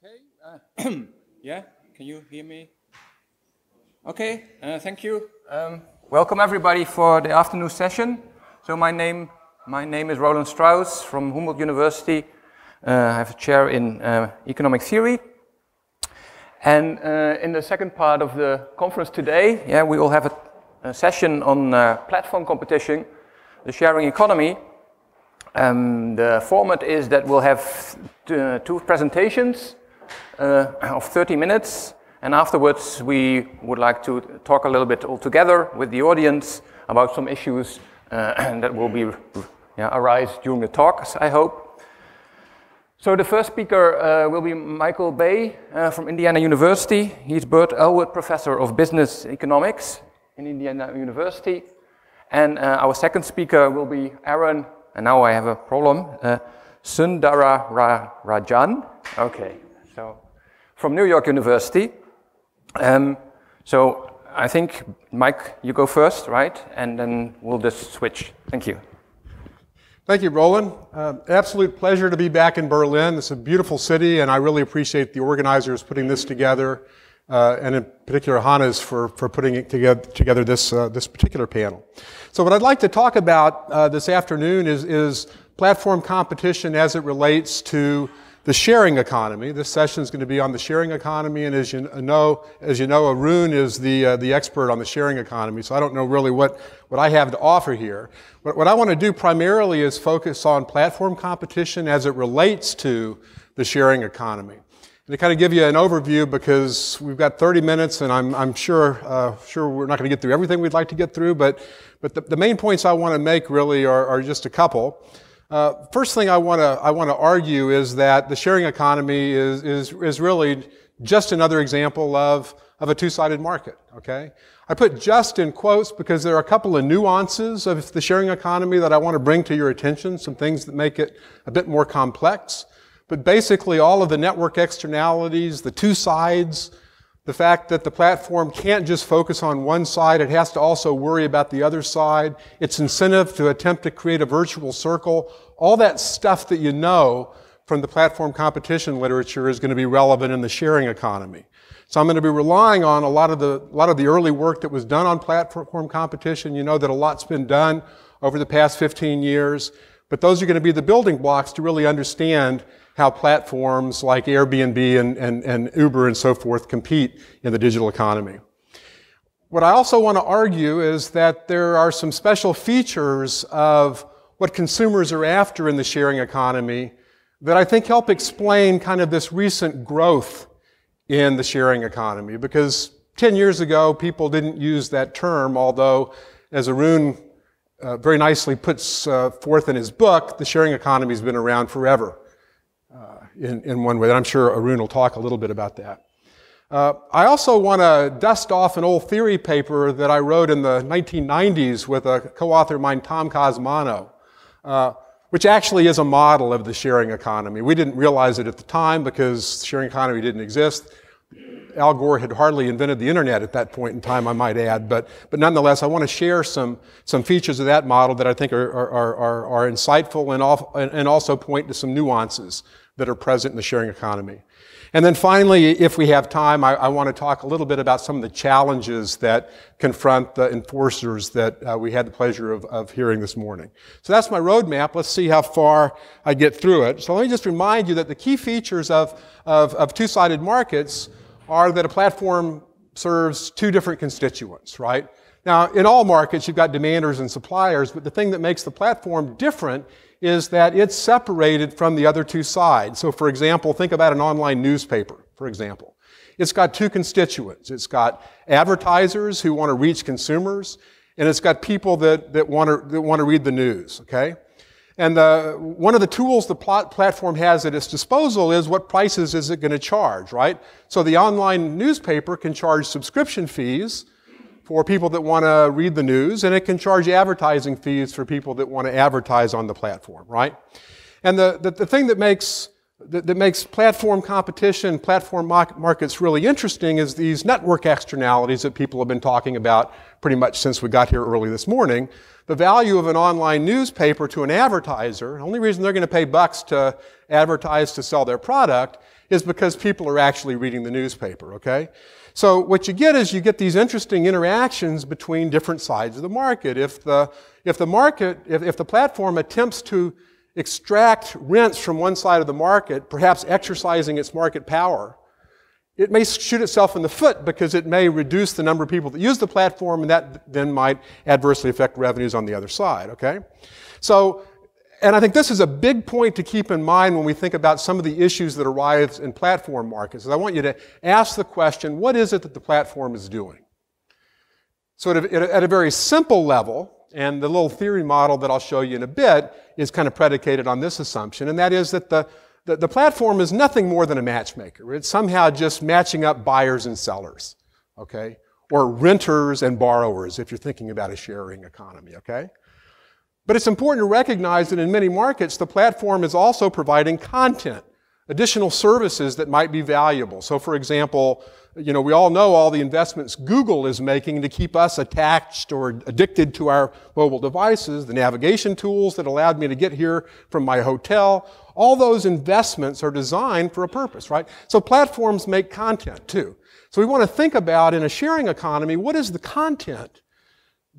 Okay. Yeah, can you hear me? Okay, thank you. Welcome everybody for the afternoon session. So my name is Roland Strauss from Humboldt University. I have a chair in economic theory. And in the second part of the conference today, we will have a session on platform competition, the sharing economy. The format is that we'll have two presentations of 30 minutes, and afterwards we would like to talk a little bit all together with the audience about some issues that will be arise during the talks, I hope. So the first speaker will be Michael Baye from Indiana University. He's Burt Elwood Professor of Business Economics in Indiana University. And our second speaker will be Arun, and now I have a problem, Sundararajan. Okay, so from New York University. So I think, Mike, you go first, right? And then we'll just switch. Thank you. Thank you, Roland. Absolute pleasure to be back in Berlin. It's a beautiful city, and I really appreciate the organizers putting this together, and in particular Hannes for putting it together this particular panel. So what I'd like to talk about this afternoon is platform competition as it relates to the sharing economy. This session is going to be on the sharing economy, and as you know, Arun is the expert on the sharing economy. So I don't know really what I have to offer here. What I want to do primarily is focus on platform competition as it relates to the sharing economy. And to kind of give you an overview, because we've got 30 minutes, and I'm sure we're not going to get through everything we'd like to get through, but the main points I want to make really are just a couple. First thing I want to argue is that the sharing economy is really just another example of a two-sided market. Okay, I put "just" in quotes because there are a couple of nuances of the sharing economy that I want to bring to your attention. Some things that make it a bit more complex, but basically all of the network externalities, the two sides, the fact that the platform can't just focus on one side, it has to also worry about the other side, its incentive to attempt to create a virtual circle, all that stuff that you know from the platform competition literature is going to be relevant in the sharing economy. So I'm going to be relying on a lot of the early work that was done on platform competition. You know that a lot's been done over the past 15 years, but those are going to be the building blocks to really understand how platforms like Airbnb and Uber and so forth compete in the digital economy. What I also want to argue is that there are some special features of what consumers are after in the sharing economy that I think help explain kind of this recent growth in the sharing economy. Because 10 years ago, people didn't use that term, although, as Arun very nicely puts forth in his book, the sharing economy has been around forever. In one way, and I'm sure Arun will talk a little bit about that. I also want to dust off an old theory paper that I wrote in the 1990s with a co-author of mine, Tom Cosmano, which actually is a model of the sharing economy. We didn't realize it at the time because the sharing economy didn't exist. Al Gore had hardly invented the internet at that point in time, I might add, but nonetheless, I want to share some features of that model that I think are insightful and also point to some nuances that are present in the sharing economy. And then finally, if we have time, I want to talk a little bit about some of the challenges that confront the enforcers that we had the pleasure of hearing this morning. So that's my roadmap. Let's see how far I get through it. So let me just remind you that the key features of two-sided markets are that a platform serves two different constituents, right? Now, in all markets, you've got demanders and suppliers, but the thing that makes the platform different is that it's separated from the other two sides. So, for example, think about an online newspaper, for example. It's got two constituents. It's got advertisers who want to reach consumers, and it's got people that want to read the news, okay? And one of the tools the platform has at its disposal is what prices is it going to charge, right? So the online newspaper can charge subscription fees for people that want to read the news, and it can charge advertising fees for people that want to advertise on the platform, right? And the thing that makes platform competition, platform markets really interesting is these network externalities that people have been talking about pretty much since we got here early this morning. The value of an online newspaper to an advertiser, the only reason they're going to pay bucks to advertise to sell their product, is because people are actually reading the newspaper, okay? So what you get is you get these interesting interactions between different sides of the market. If the platform attempts to extract rents from one side of the market, perhaps exercising its market power, it may shoot itself in the foot because it may reduce the number of people that use the platform, and that then might adversely affect revenues on the other side, okay? So, and I think this is a big point to keep in mind when we think about some of the issues that arise in platform markets. I want you to ask the question, what is it that the platform is doing? So at a very simple level, and the little theory model that I'll show you in a bit is kind of predicated on this assumption, and that is that the platform is nothing more than a matchmaker. It's somehow just matching up buyers and sellers, okay? Or renters and borrowers if you're thinking about a sharing economy, okay? But it's important to recognize that in many markets, the platform is also providing content, additional services that might be valuable. So for example, we all know all the investments Google is making to keep us attached or addicted to our mobile devices, the navigation tools that allowed me to get here from my hotel. All those investments are designed for a purpose, right? So platforms make content too. So we want to think about, in a sharing economy, what is the content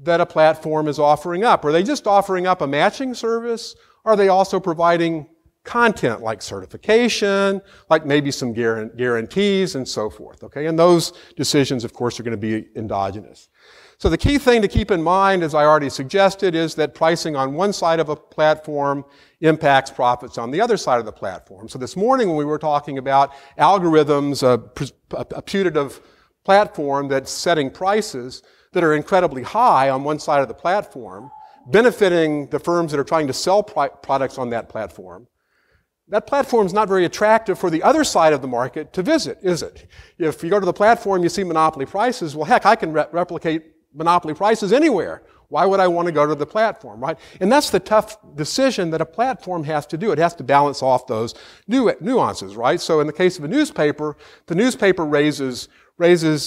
that a platform is offering up? Are they just offering up a matching service? Are they also providing content like certification, like maybe some guarantees and so forth, okay? And those decisions, of course, are going to be endogenous. So the key thing to keep in mind, as I already suggested, is that pricing on one side of a platform impacts profits on the other side of the platform. So this morning when we were talking about algorithms, a putative platform that's setting prices that are incredibly high on one side of the platform, benefiting the firms that are trying to sell products on that platform, that platform is not very attractive for the other side of the market to visit, is it? If you go to the platform, you see monopoly prices, well, heck, I can replicate monopoly prices anywhere. Why would I want to go to the platform, right? And that's the tough decision that a platform has to do. It has to balance off those nuances, right? So in the case of a newspaper, the newspaper raises the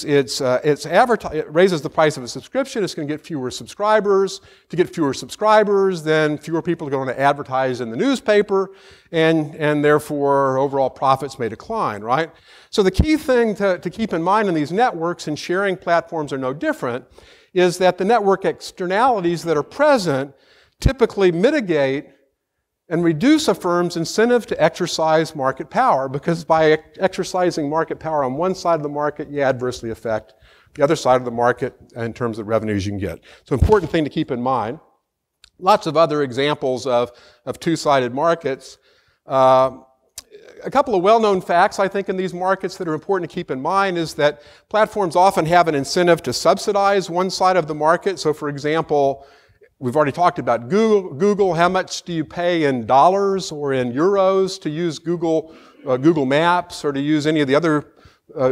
price of a subscription. It's going to get fewer subscribers. To get fewer subscribers, then fewer people are going to advertise in the newspaper, and therefore overall profits may decline, right? So the key thing to keep in mind in these networks, and sharing platforms are no different, is that the network externalities that are present typically mitigate and reduce a firm's incentive to exercise market power, because by exercising market power on one side of the market, you adversely affect the other side of the market in terms of revenues you can get. So important thing to keep in mind. Lots of other examples of two-sided markets. A couple of well-known facts, I think, in these markets that are important to keep in mind is that platforms often have an incentive to subsidize one side of the market. So for example, we've already talked about Google. How much do you pay in dollars or in euros to use Google Maps or to use any of the other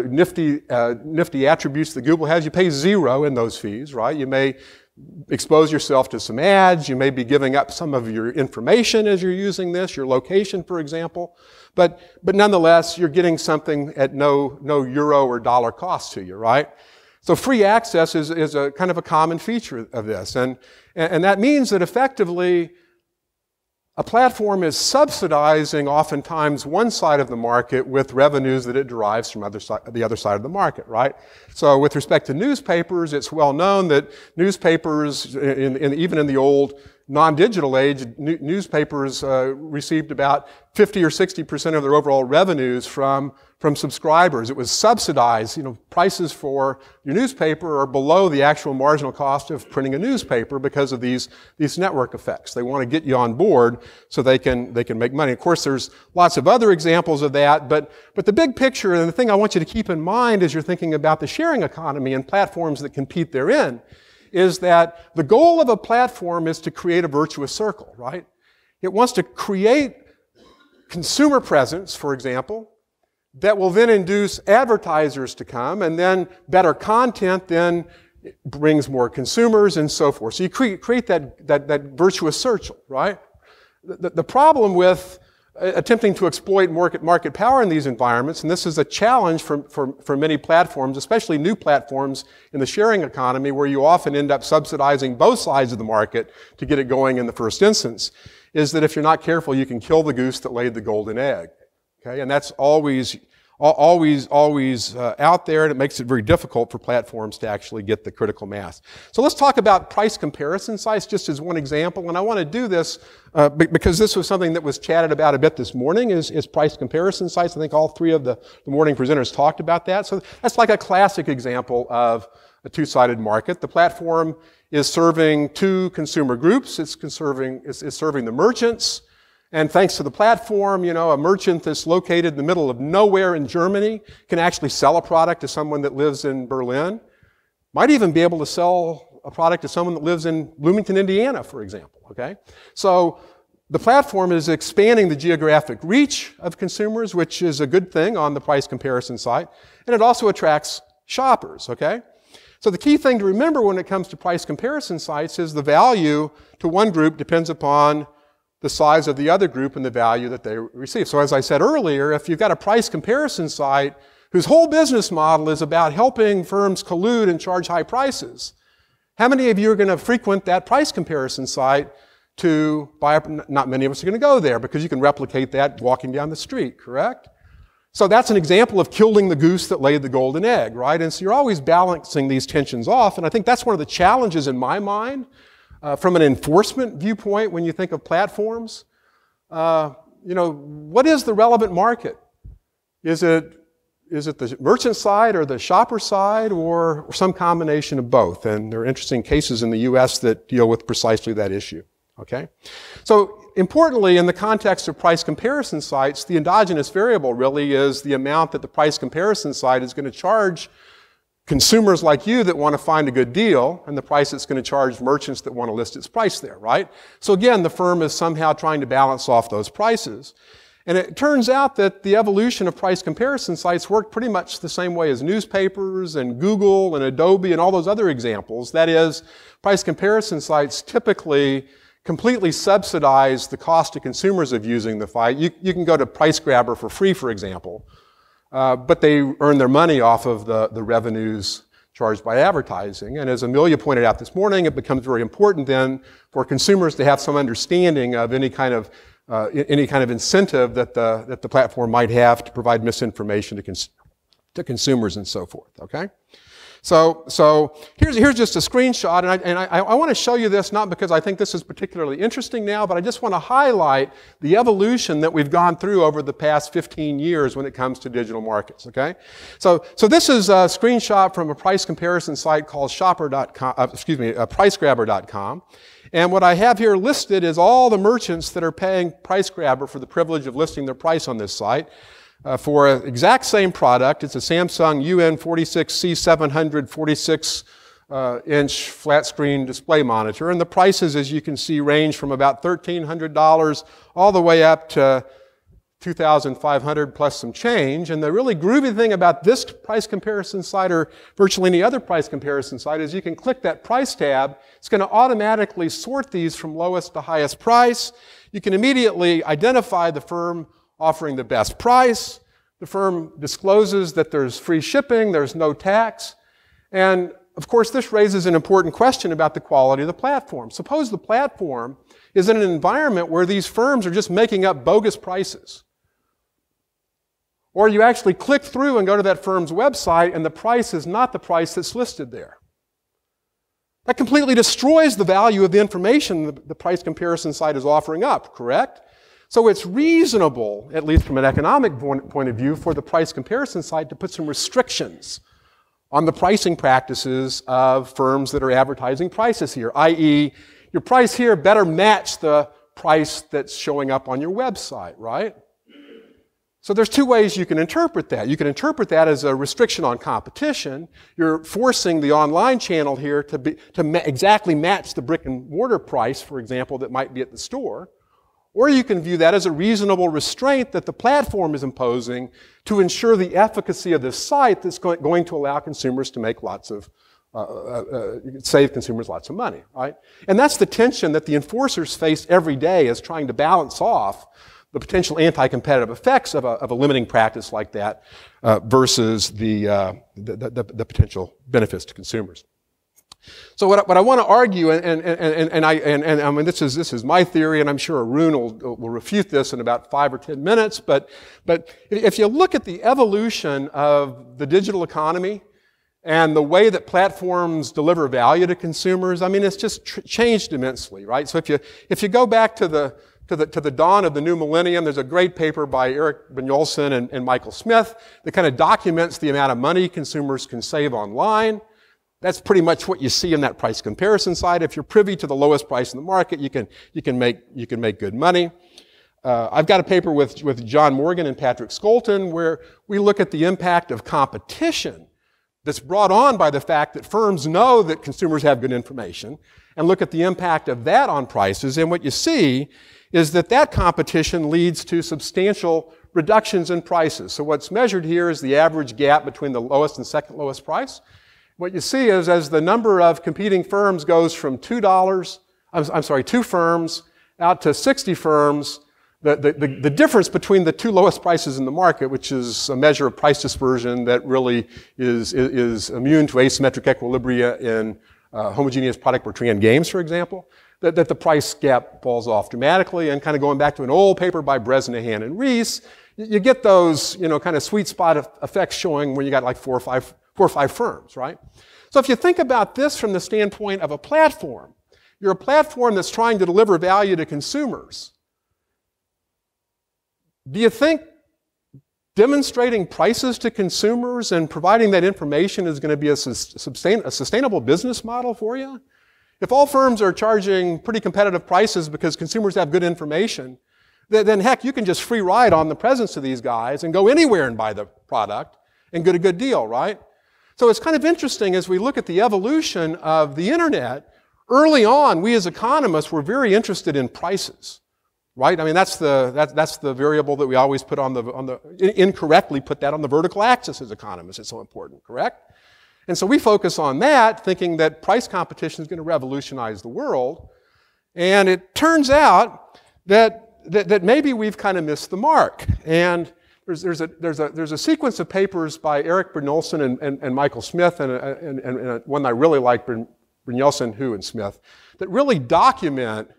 nifty attributes that Google has? You pay zero in those fees, right? You may expose yourself to some ads. You may be giving up some of your information as you're using this, your location, for example. But nonetheless, you're getting something at no euro or dollar cost to you, right? So free access is a kind of a common feature of this. And that means that effectively a platform is subsidizing oftentimes one side of the market with revenues that it derives from the other side of the market, right? So with respect to newspapers, it's well known that newspapers, even in the old non-digital age, newspapers received about 50 or 60% of their overall revenues from subscribers. It was subsidized. Prices for your newspaper are below the actual marginal cost of printing a newspaper because of these network effects. They want to get you on board so they can make money. Of course, there's lots of other examples of that, but the big picture, and the thing I want you to keep in mind as you're thinking about the sharing economy and platforms that compete therein, is that the goal of a platform is to create a virtuous circle, right? It wants to create consumer presence, for example, that will then induce advertisers to come, and then better content then brings more consumers and so forth. So you create that virtuous circle, right? The problem with attempting to exploit market power in these environments, and this is a challenge for many platforms, especially new platforms in the sharing economy, where you often end up subsidizing both sides of the market to get it going in the first instance, is that if you're not careful, you can kill the goose that laid the golden egg. okay? And that's always out there, and it makes it very difficult for platforms to actually get the critical mass. So let's talk about price comparison sites just as one example, and I want to do this because this was something that was chatted about a bit this morning, is price comparison sites. I think all three of the morning presenters talked about that. So that's like a classic example of a two-sided market. The platform is serving two consumer groups. It's serving the merchants. And thanks to the platform, you know, a merchant that's located in the middle of nowhere in Germany can actually sell a product to someone that lives in Berlin. Might even be able to sell a product to someone that lives in Bloomington, Indiana, for example, okay? So the platform is expanding the geographic reach of consumers, which is a good thing on the price comparison site. And it also attracts shoppers, okay? So the key thing to remember when it comes to price comparison sites is the value to one group depends upon the size of the other group and the value that they receive. So as I said earlier, if you've got a price comparison site whose whole business model is about helping firms collude and charge high prices, how many of you are going to frequent that price comparison site to buy? Not many of us are going to go there because you can replicate that walking down the street, correct? So that's an example of killing the goose that laid the golden egg, right? And so you're always balancing these tensions off, and I think that's one of the challenges in my mind from an enforcement viewpoint when you think of platforms. You know, what is the relevant market? Is it the merchant side or the shopper side or some combination of both? And there are interesting cases in the US that deal with precisely that issue, okay? So importantly, in the context of price comparison sites, the endogenous variable really is the amount that the price comparison site is going to charge consumers like you that want to find a good deal, and the price it's going to charge merchants that want to list its price there, right? So again, the firm is somehow trying to balance off those prices. And it turns out that the evolution of price comparison sites work pretty much the same way as newspapers and Google and Adobe and all those other examples. That is, price comparison sites typically completely subsidize the cost to consumers of using the site. You can go to Price Grabber for free, for example. But they earn their money off of the revenues charged by advertising. And as Amelia pointed out this morning, it becomes very important then for consumers to have some understanding of any kind of incentive that the platform might have to provide misinformation to consumers and so forth, okay? So here's just a screenshot, and I want to show you this not because I think this is particularly interesting now, but I just want to highlight the evolution that we've gone through over the past 15 years when it comes to digital markets, okay? So this is a screenshot from a price comparison site called pricegrabber.com. And what I have here listed is all the merchants that are paying Price Grabber for the privilege of listing their price on this site. For an exact same product, it's a Samsung UN46C700 46-inch flat screen display monitor. And the prices, as you can see, range from about $1,300 all the way up to $2,500 plus some change. And the really groovy thing about this price comparison site or virtually any other price comparison site is you can click that price tab. It's going to automatically sort these from lowest to highest price. You can immediately identify the firm offering the best price. The firm discloses that there's free shipping, there's no tax. And of course, this raises an important question about the quality of the platform. Suppose the platform is in an environment where these firms are just making up bogus prices. Or you actually click through and go to that firm's website and the price is not the price that's listed there. That completely destroys the value of the information the price comparison site is offering up, correct? So it's reasonable, at least from an economic point of view, for the price comparison site to put some restrictions on the pricing practices of firms that are advertising prices here, i.e., your price here better match the price that's showing up on your website, right? So there's two ways you can interpret that. You can interpret that as a restriction on competition. You're forcing the online channel here to exactly match the brick and mortar price, for example, that might be at the store. Or you can view that as a reasonable restraint that the platform is imposing to ensure the efficacy of this site that's going to allow consumers to make save consumers lots of money, right? And that's the tension that the enforcers face every day as trying to balance off the potential anti-competitive effects of a limiting practice like that versus the potential benefits to consumers. So what I want to argue, and I mean this is my theory, and I'm sure Arun will refute this in about 5 or 10 minutes. But if you look at the evolution of the digital economy and the way that platforms deliver value to consumers, I mean it's just changed immensely, right? So if you go back to the dawn of the new millennium, there's a great paper by Eric Brynjolfsson and Michael Smith that kind of documents the amount of money consumers can save online. That's pretty much what you see in that price comparison side. If you're privy to the lowest price in the market, you can make good money. I've got a paper with John Morgan and Patrick Skolton where we look at the impact of competition that's brought on by the fact that firms know that consumers have good information, and look at the impact of that on prices. And what you see is that competition leads to substantial reductions in prices. So what's measured here is the average gap between the lowest and second lowest price. What you see is as the number of competing firms goes from two firms out to 60 firms, the difference between the two lowest prices in the market, which is a measure of price dispersion that really is immune to asymmetric equilibria in homogeneous product Bertrand games, for example, that the price gap falls off dramatically. And kind of going back to an old paper by Bresnahan and Rees, you get those, kind of sweet spot effects showing when you got like four or five firms, right? So if you think about this from the standpoint of a platform, you're a platform that's trying to deliver value to consumers. Do you think demonstrating prices to consumers and providing that information is going to be a sustainable business model for you? If all firms are charging pretty competitive prices because consumers have good information, then heck, you can just free ride on the presence of these guys and go anywhere and buy the product and get a good deal, right? So it's kind of interesting as we look at the evolution of the internet. Early on, we as economists were very interested in prices, right? I mean, that's the variable that we always put incorrectly put that on the vertical axis as economists. It's so important, correct? And so we focus on that, thinking that price competition is going to revolutionize the world. And it turns out that maybe we've kind of missed the mark. And there's a sequence of papers by Eric Brynjolfsson and Michael Smith, and one I really like, Brynjolfsson, Hu, and Smith, that really document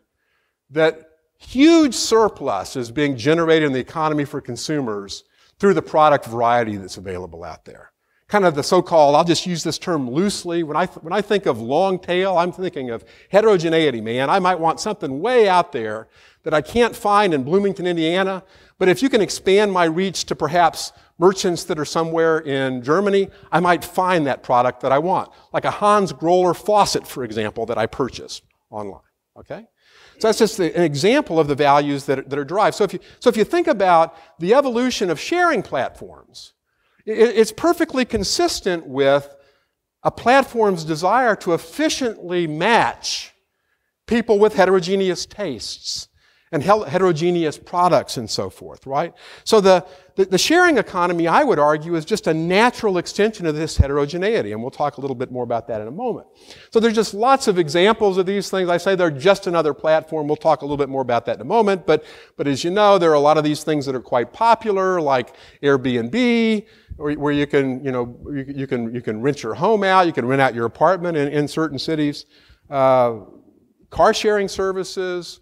that huge surplus is being generated in the economy for consumers through the product variety that's available out there. Kind of the so-called, I'll just use this term loosely, when I think of long tail, I'm thinking of heterogeneity, man. I might want something way out there that I can't find in Bloomington, Indiana, but if you can expand my reach to perhaps merchants that are somewhere in Germany, I might find that product that I want. Like a Hans Groller faucet, for example, that I purchased online, okay? So that's just an example of the values that are derived. So if you think about the evolution of sharing platforms, it's perfectly consistent with a platform's desire to efficiently match people with heterogeneous tastes and heterogeneous products and so forth, right? So the sharing economy, I would argue, is just a natural extension of this heterogeneity, and we'll talk a little bit more about that in a moment. So there's just lots of examples of these things. I say they're just another platform. We'll talk a little bit more about that in a moment, but as you know, there are a lot of these things that are quite popular, like Airbnb, where you can, you can rent your home out, you can rent out your apartment in certain cities, car sharing services,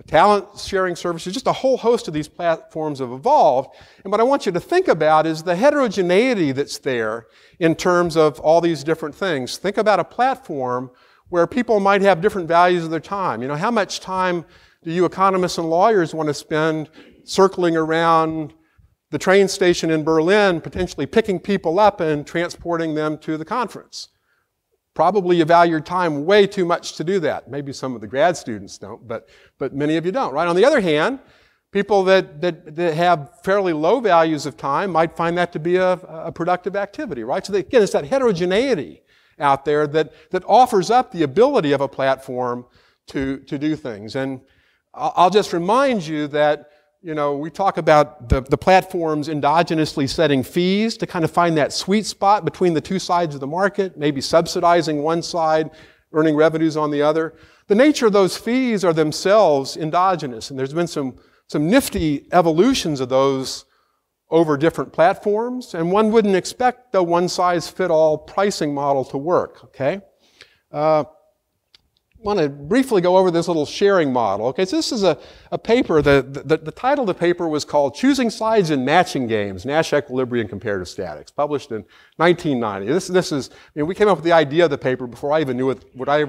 talent sharing services, just a whole host of these platforms have evolved. And what I want you to think about is the heterogeneity that's there in terms of all these different things. Think about a platform where people might have different values of their time. How much time do you economists and lawyers want to spend circling around the train station in Berlin, potentially picking people up and transporting them to the conference? Probably you value your time way too much to do that. Maybe some of the grad students don't, but many of you don't, right? On the other hand, people that have fairly low values of time might find that to be a productive activity, right? So again, it's that heterogeneity out there that offers up the ability of a platform to do things. And I'll just remind you that we talk about the platforms endogenously setting fees to kind of find that sweet spot between the two sides of the market, maybe subsidizing one side, earning revenues on the other. The nature of those fees are themselves endogenous, and there's been some nifty evolutions of those over different platforms, and one wouldn't expect the one-size-fit-all pricing model to work, okay? want to briefly go over this little sharing model. Okay, so this is a paper, the title of the paper was called Choosing Sides in Matching Games, Nash Equilibrium and Comparative Statics, published in 1990. This is, we came up with the idea of the paper before I even knew I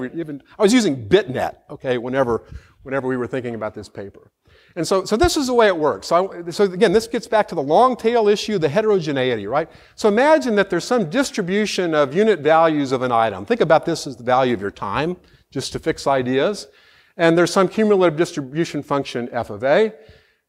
was using BitNet, okay, whenever we were thinking about this paper. And so this is the way it works. So again, this gets back to the long tail issue, the heterogeneity, right? So imagine that there's some distribution of unit values of an item. Think about this as the value of your time, just to fix ideas. And there's some cumulative distribution function f of a.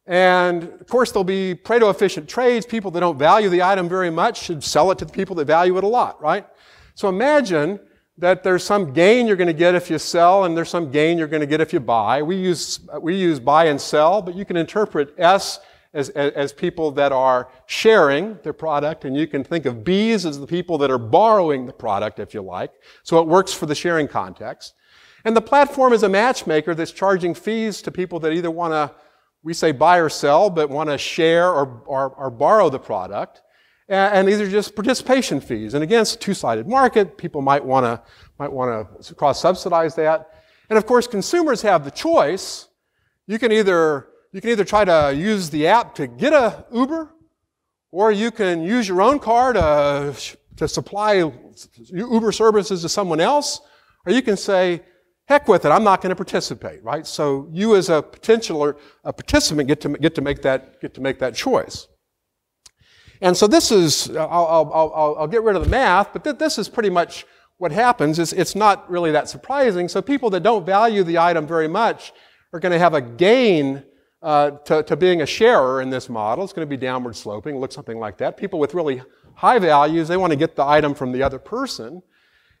And of course, there'll be Pareto-efficient trades. People that don't value the item very much should sell it to the people that value it a lot, right? So imagine that there's some gain you're going to get if you sell, and there's some gain you're going to get if you buy. We use buy and sell, but you can interpret S as people that are sharing their product, and you can think of B's as the people that are borrowing the product, if you like. So it works for the sharing context. And the platform is a matchmaker that's charging fees to people that either want to, we say buy or sell, but want to share or borrow the product. And these are just participation fees. And again, it's a two-sided market. People might want to cross-subsidize that. And of course, consumers have the choice. You can either try to use the app to get a Uber, or you can use your own car to supply Uber services to someone else, or you can say, heck with it, I'm not going to participate, right? So you as a participant get to make that choice. And so this is, I'll get rid of the math, but this is pretty much what happens. It's not really that surprising. So people that don't value the item very much are going to have a gain to being a sharer in this model. It's going to be downward sloping, look something like that. People with really high values, they want to get the item from the other person.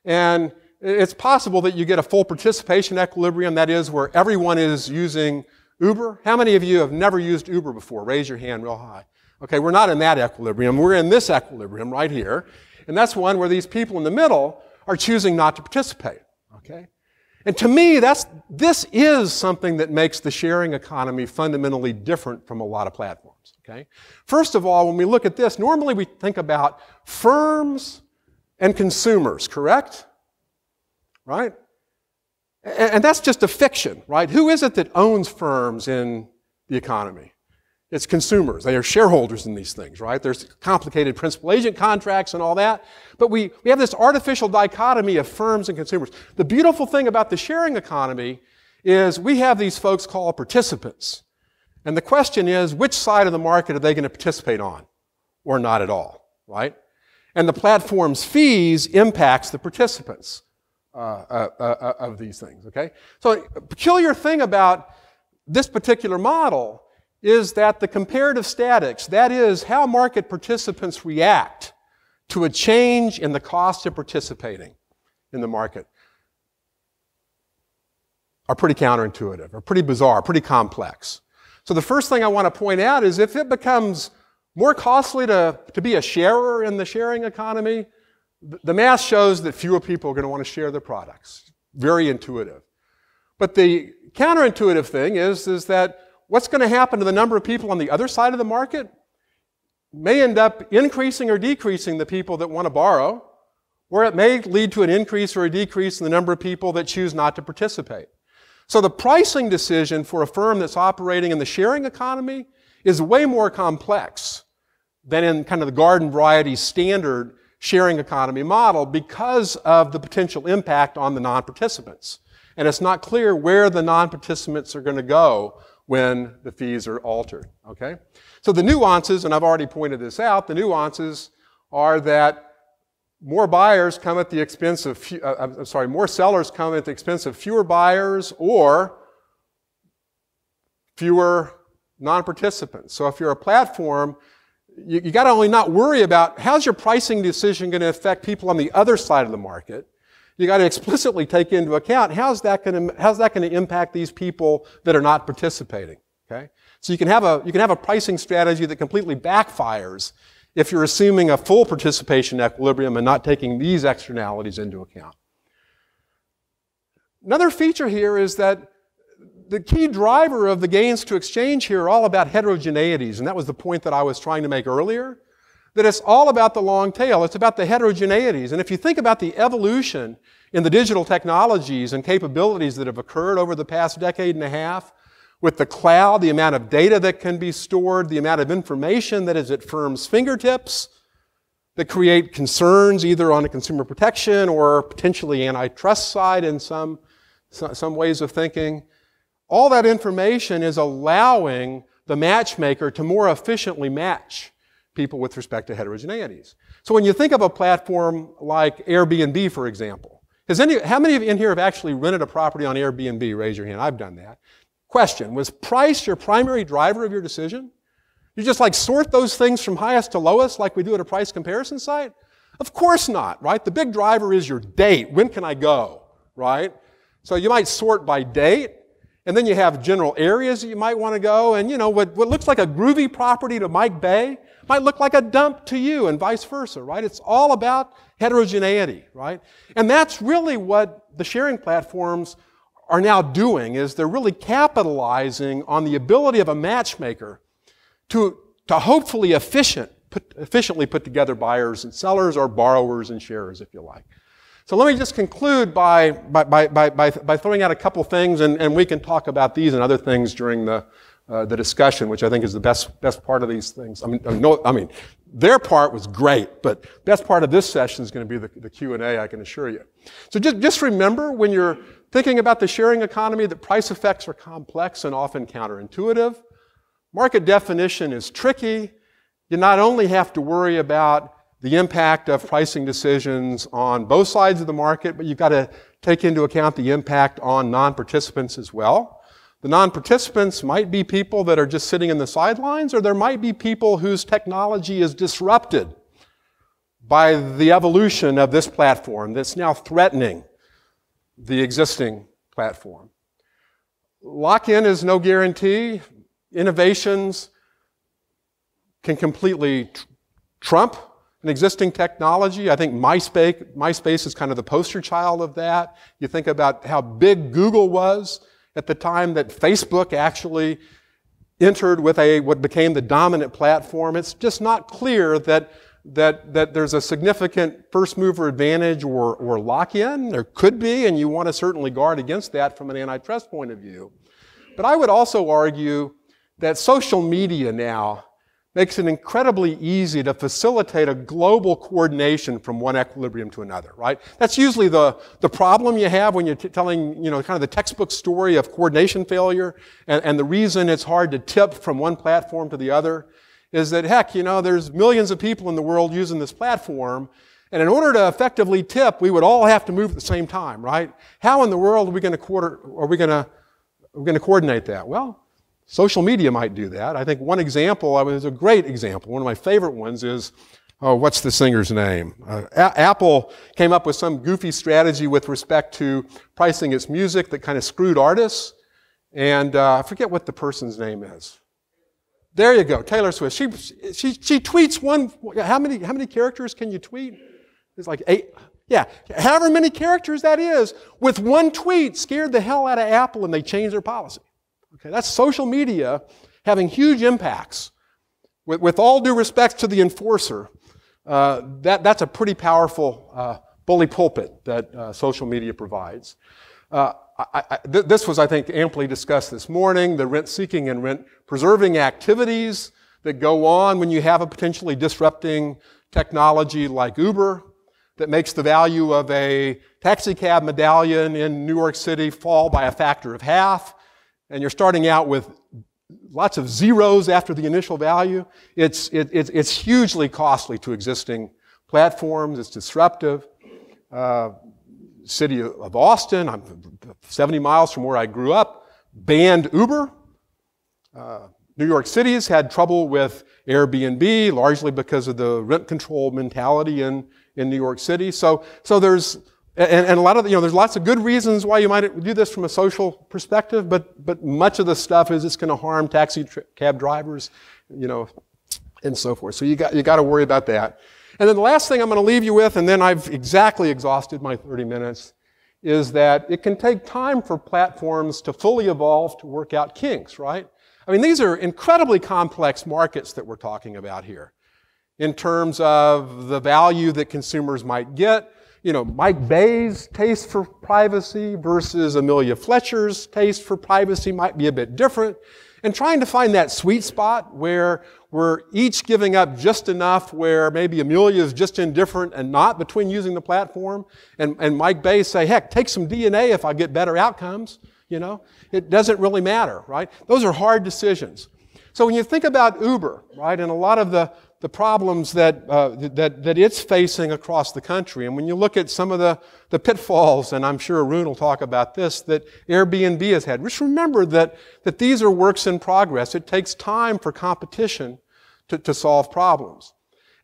And it's possible that you get a full participation equilibrium, that is where everyone is using Uber. How many of you have never used Uber before? Raise your hand real high. Okay, we're not in that equilibrium. We're in this equilibrium right here. And that's one where these people in the middle are choosing not to participate. Okay? And to me, this is something that makes the sharing economy fundamentally different from a lot of platforms. Okay? First of all, when we look at this, normally we think about firms and consumers, correct? Right? And that's just a fiction, right? Who is it that owns firms in the economy? It's consumers. They are shareholders in these things, right? There's complicated principal agent contracts and all that. But we have this artificial dichotomy of firms and consumers. The beautiful thing about the sharing economy is we have these folks called participants. And the question is, which side of the market are they going to participate on? Or not at all, right? And the platform's fees impacts the participants of these things, okay? So a peculiar thing about this particular model is that the comparative statics, that is how market participants react to a change in the cost of participating in the market, are pretty counterintuitive, are pretty bizarre, pretty complex. So the first thing I want to point out is if it becomes more costly to be a sharer in the sharing economy, the math shows that fewer people are going to want to share their products. Very intuitive. But the counterintuitive thing is that what's going to happen to the number of people on the other side of the market may end up increasing or decreasing the people that want to borrow, or it may lead to an increase or a decrease in the number of people that choose not to participate. So the pricing decision for a firm that's operating in the sharing economy is way more complex than in kind of the garden variety standard sharing economy model because of the potential impact on the non-participants. And it's not clear where the non-participants are going to go when the fees are altered, okay? So the nuances, and I've already pointed this out, the nuances are that more buyers come at the expense of, more sellers come at the expense of fewer buyers or fewer non-participants. So if you're a platform, you got to only not worry about how's your pricing decision going to affect people on the other side of the market. You got to explicitly take into account how's that going to impact these people that are not participating. Okay, so you can have a pricing strategy that completely backfires if you're assuming a full participation equilibrium and not taking these externalities into account. Another feature here is that the key driver of the gains to exchange here are all about heterogeneities, and that was the point that I was trying to make earlier, that it's all about the long tail. It's about the heterogeneities. And if you think about the evolution in the digital technologies and capabilities that have occurred over the past decade and a half, with the cloud, the amount of data that can be stored, the amount of information that is at firms' fingertips, that create concerns either on the consumer protection or potentially antitrust side in some ways of thinking. All that information is allowing the matchmaker to more efficiently match people with respect to heterogeneities. So when you think of a platform like Airbnb, for example, how many of you in here have actually rented a property on Airbnb? Raise your hand. I've done that. Question, was price your primary driver of your decision? You just like sort those things from highest to lowest like we do at a price comparison site? Of course not, right? The big driver is your date. When can I go, right? So you might sort by date, and then you have general areas that you might want to go, and what looks like a groovy property to Mike Baye might look like a dump to you, and vice versa, right? It's all about heterogeneity, right? And that's really what the sharing platforms are now doing, is they're really capitalizing on the ability of a matchmaker to hopefully efficiently put together buyers and sellers, or borrowers and sharers, if you like. So let me just conclude by throwing out a couple things, and we can talk about these and other things during the discussion, which I think is the best part of these things. I mean, their part was great, but best part of this session is going to be the Q&A, I can assure you. So just remember, when you're thinking about the sharing economy, that price effects are complex and often counterintuitive. Market definition is tricky. You not only have to worry about the impact of pricing decisions on both sides of the market, but you've got to take into account the impact on non-participants as well. The non-participants might be people that are just sitting in the sidelines, or there might be people whose technology is disrupted by the evolution of this platform that's now threatening the existing platform. Lock-in is no guarantee. Innovations can completely trump an existing technology. I think MySpace is kind of the poster child of that. You think about how big Google was at the time that Facebook actually entered with what became the dominant platform. It's just not clear that there's a significant first mover advantage or lock-in. There could be, and you want to certainly guard against that from an antitrust point of view. But I would also argue that social media now makes it incredibly easy to facilitate a global coordination from one equilibrium to another, right? That's usually the problem you have when you're telling, kind of the textbook story of coordination failure, and the reason it's hard to tip from one platform to the other is that, heck, there's millions of people in the world using this platform, and in order to effectively tip, we would all have to move at the same time, right? How in the world are we going to coordinate that? Well, social media might do that. I think one example, is a great example, one of my favorite ones is, what's the singer's name? Apple came up with some goofy strategy with respect to pricing its music that kind of screwed artists, and I forget what the person's name is. There you go, Taylor Swift. She tweets one, how many characters can you tweet? It's like 8, yeah, however many characters that is, with one tweet scared the hell out of Apple and they changed their policy. Okay, that's social media having huge impacts. With all due respect to the enforcer, that's a pretty powerful bully pulpit that social media provides. This was, I think, amply discussed this morning, the rent-seeking and rent-preserving activities that go on when you have a potentially disrupting technology like Uber that makes the value of a taxi cab medallion in New York City fall by a factor of half, and you're starting out with lots of zeros after the initial value. It's hugely costly to existing platforms. It's disruptive. City of Austin, I'm 70 miles from where I grew up, banned Uber. New York City has had trouble with Airbnb, largely because of the rent control mentality in New York City. So there's and a lot of there's lots of good reasons why you might do this from a social perspective, but much of the stuff is it's going to harm taxi cab drivers, and so forth. So you got to worry about that. And then the last thing I'm going to leave you with, and then I've exactly exhausted my 30 minutes, is that it can take time for platforms to fully evolve to work out kinks, right? I mean, these are incredibly complex markets that we're talking about here in terms of the value that consumers might get, Mike Baye's taste for privacy versus Amelia Fletcher's taste for privacy might be a bit different. And trying to find that sweet spot where we're each giving up just enough, where maybe Amelia is just indifferent and not between using the platform, and Mike Baye say, heck, take some DNA if I get better outcomes. It doesn't really matter, right? Those are hard decisions. So when you think about Uber, right, and a lot of the problems that it's facing across the country, and when you look at some of the pitfalls, and I'm sure Arun will talk about this, that Airbnb has had, just remember that these are works in progress. It takes time for competition to solve problems.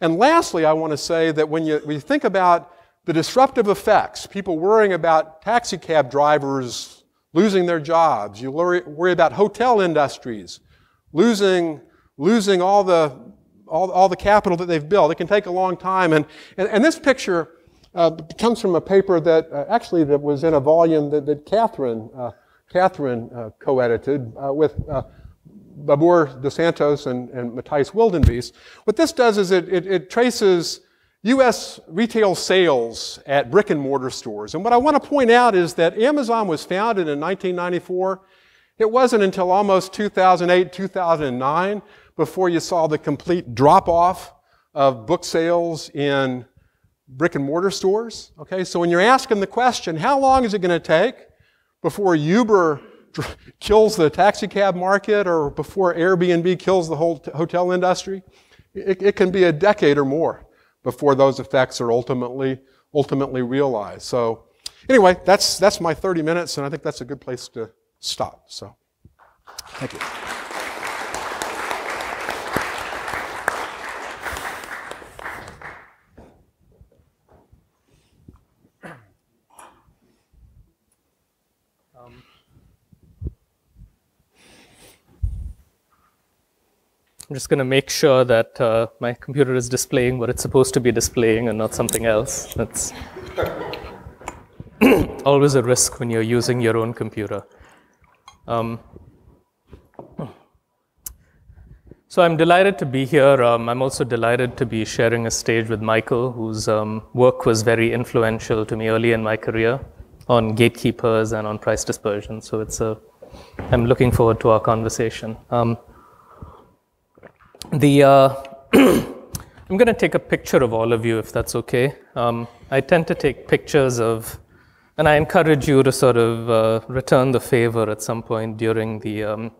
And lastly, I want to say that when you think about the disruptive effects, people worrying about taxi cab drivers losing their jobs, you worry about hotel industries losing all the capital that they've built. It can take a long time. And this picture comes from a paper that that was in a volume that Catherine co-edited with Babur dos Santos and Matthijs Wildenbeest. What this does is it traces U.S. retail sales at brick and mortar stores. And what I want to point out is that Amazon was founded in 1994. It wasn't until almost 2008, 2009 before you saw the complete drop-off of book sales in brick and mortar stores. Okay, so when you're asking the question, how long is it going to take before Uber kills the taxi cab market or before Airbnb kills the whole hotel industry? It can be a decade or more before those effects are ultimately realized. So anyway, that's my 30 minutes, and I think that's a good place to stop. So thank you. I'm just going to make sure that my computer is displaying what it's supposed to be displaying and not something else. That's always a risk when you're using your own computer. So I'm delighted to be here. I'm also delighted to be sharing a stage with Michael, whose work was very influential to me early in my career on gatekeepers and on price dispersion. So I'm looking forward to our conversation. I'm going to take a picture of all of you, if that's okay. I tend to take pictures of, and I encourage you to sort of return the favor at some point during the,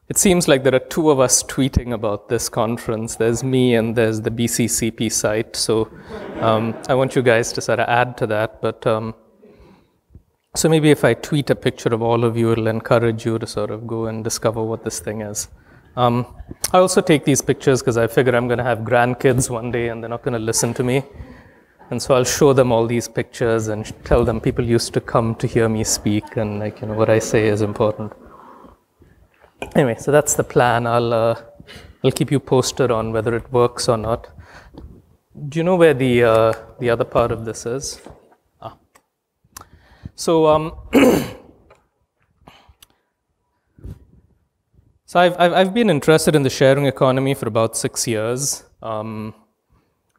it seems like there are two of us tweeting about this conference. There's me and there's the BCCP site. So I want you guys to sort of add to that. But so maybe if I tweet a picture of all of you, it'll encourage you to sort of go and discover what this thing is. I also take these pictures because I figure I'm going to have grandkids one day and they're not going to listen to me. And so I'll show them all these pictures and tell them people used to come to hear me speak, and what I say is important. Anyway, so that's the plan. I'll keep you posted on whether it works or not. Do you know where the other part of this is? So So I've been interested in the sharing economy for about 6 years.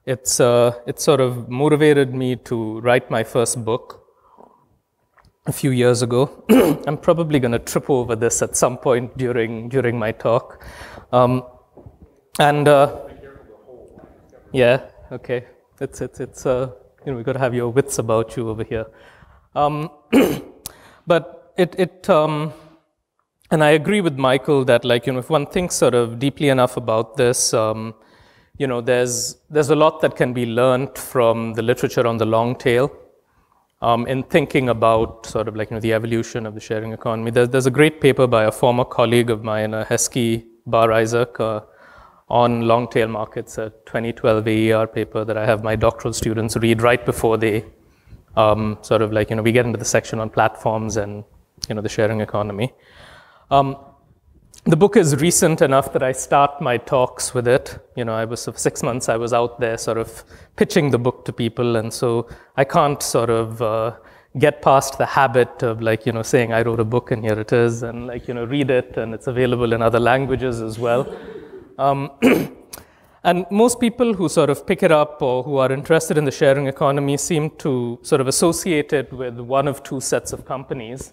It sort of motivated me to write my first book a few years ago. I'm probably going to trip over this at some point during my talk. Yeah, okay. It's we've got to have your wits about you over here. But and I agree with Michael that, if one thinks sort of deeply enough about this, there's a lot that can be learned from the literature on the long tail in thinking about sort of the evolution of the sharing economy. There's a great paper by a former colleague of mine, Heskey Bar Isaac, on long tail markets, a 2012 AER paper that I have my doctoral students read right before they we get into the section on platforms and the sharing economy. The book is recent enough that I start my talks with it. For 6 months I was out there sort of pitching the book to people, and so I can't sort of get past the habit of saying I wrote a book and here it is, and read it, and it's available in other languages as well. And most people who sort of pick it up or who are interested in the sharing economy seem to sort of associate it with one of two sets of companies.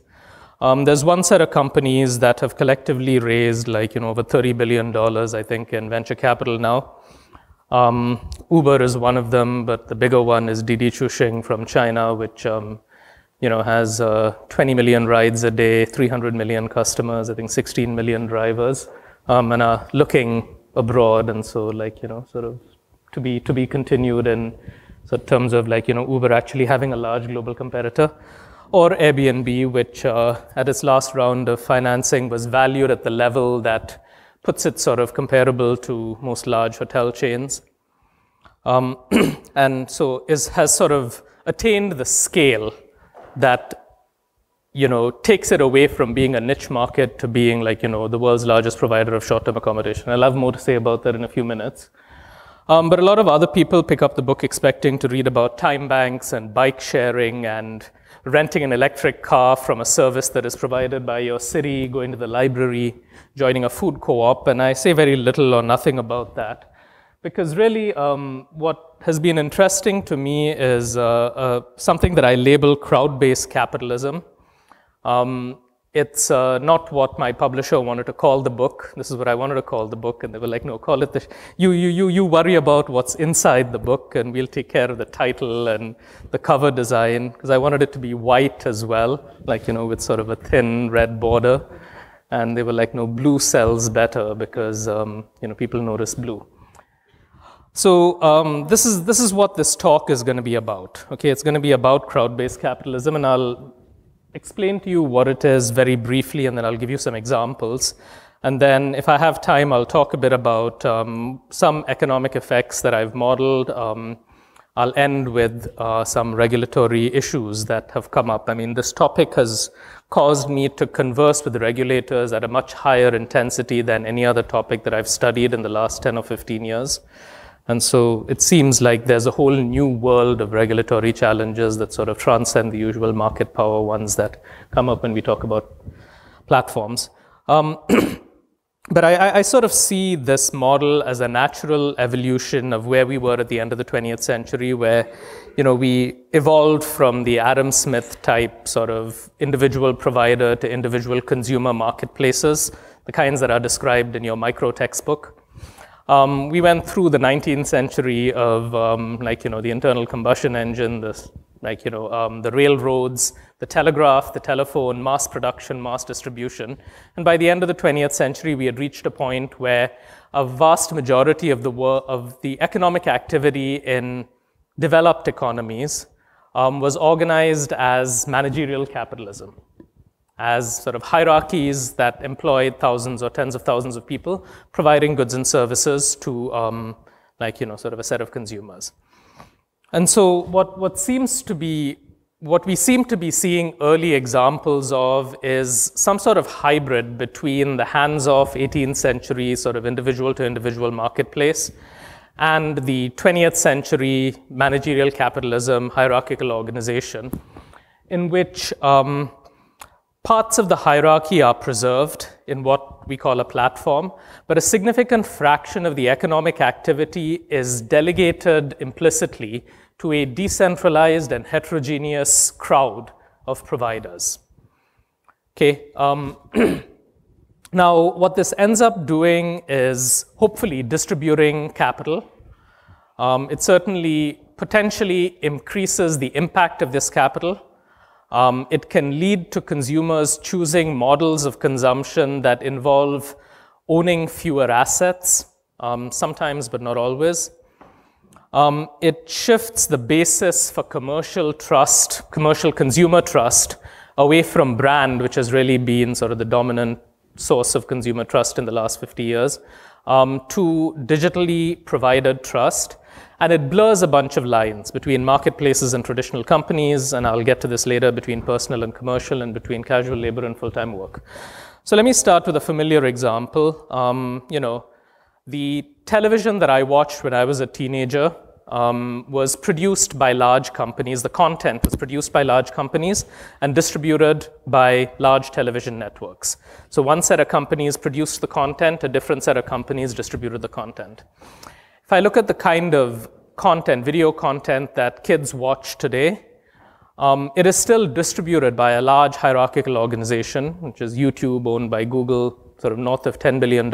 There's one set of companies that have collectively raised like, over $30 billion, I think, in venture capital now. Uber is one of them, but the bigger one is Didi Chuxing from China, which has 20 million rides a day, 300 million customers, I think 16 million drivers, and are looking abroad, and so sort of to be continued in terms of Uber actually having a large global competitor, or Airbnb, which at its last round of financing was valued at the level that puts it sort of comparable to most large hotel chains, and so has sort of attained the scale that takes it away from being a niche market to being the world's largest provider of short-term accommodation. I'll have more to say about that in a few minutes. But a lot of other people pick up the book expecting to read about time banks and bike sharing and renting an electric car from a service that is provided by your city, going to the library, joining a food co-op, and I say very little or nothing about that. Because really, what has been interesting to me is something that I label crowd-based capitalism. It's not what my publisher wanted to call the book. This is what I wanted to call the book, and they were like, no, call it you worry about what's inside the book, and we'll take care of the title and the cover design, because I wanted it to be white as well, with sort of a thin red border. And they were like, no, blue sells better because, people notice blue. So this is what this talk is going to be about. Okay, it's going to be about crowd-based capitalism, and I'll explain to you what it is very briefly, and then I'll give you some examples. And then if I have time, I'll talk a bit about some economic effects that I've modeled. I'll end with some regulatory issues that have come up. I mean, this topic has caused me to converse with the regulators at a much higher intensity than any other topic that I've studied in the last 10 or 15 years. And so it seems like there's a whole new world of regulatory challenges that sort of transcend the usual market power ones that come up when we talk about platforms. But I sort of see this model as a natural evolution of where we were at the end of the 20th century, where we evolved from the Adam Smith type sort of individual provider to individual consumer marketplaces, the kinds that are described in your micro textbook. We went through the 19th century of the internal combustion engine, the railroads, the telegraph, the telephone, mass production, mass distribution. And by the end of the 20th century, we had reached a point where a vast majority of the economic activity in developed economies was organized as managerial capitalism, as sort of hierarchies that employed thousands or tens of thousands of people providing goods and services to sort of a set of consumers. And so what we seem to be seeing early examples of is some sort of hybrid between the hands-off 18th century sort of individual to individual marketplace and the 20th century managerial capitalism hierarchical organization, in which parts of the hierarchy are preserved in what we call a platform, but a significant fraction of the economic activity is delegated implicitly to a decentralized and heterogeneous crowd of providers. Okay. Now, what this ends up doing is hopefully distributing capital. It certainly potentially increases the impact of this capital. It can lead to consumers choosing models of consumption that involve owning fewer assets, sometimes but not always. It shifts the basis for commercial trust, commercial consumer trust, away from brand, which has really been sort of the dominant source of consumer trust in the last 50 years, to digitally provided trust. And it blurs a bunch of lines between marketplaces and traditional companies, and I'll get to this later, between personal and commercial, and between casual labor and full-time work. So let me start with a familiar example. The television that I watched when I was a teenager was produced by large companies. The content was produced by large companies and distributed by large television networks. So one set of companies produced the content, a different set of companies distributed the content. if I look at the kind of content, video content that kids watch today, it is still distributed by a large hierarchical organization, which is YouTube, owned by Google, sort of north of $10 billion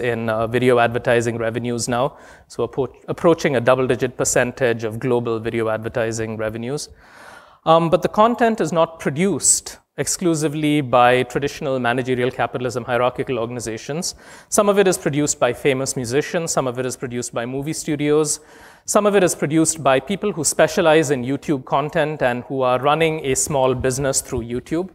in video advertising revenues now, so approaching a double-digit percentage of global video advertising revenues. But the content is not produced exclusively by traditional managerial capitalism hierarchical organizations. Some of it is produced by famous musicians, some of it is produced by movie studios, some of it is produced by people who specialize in YouTube content and who are running a small business through YouTube.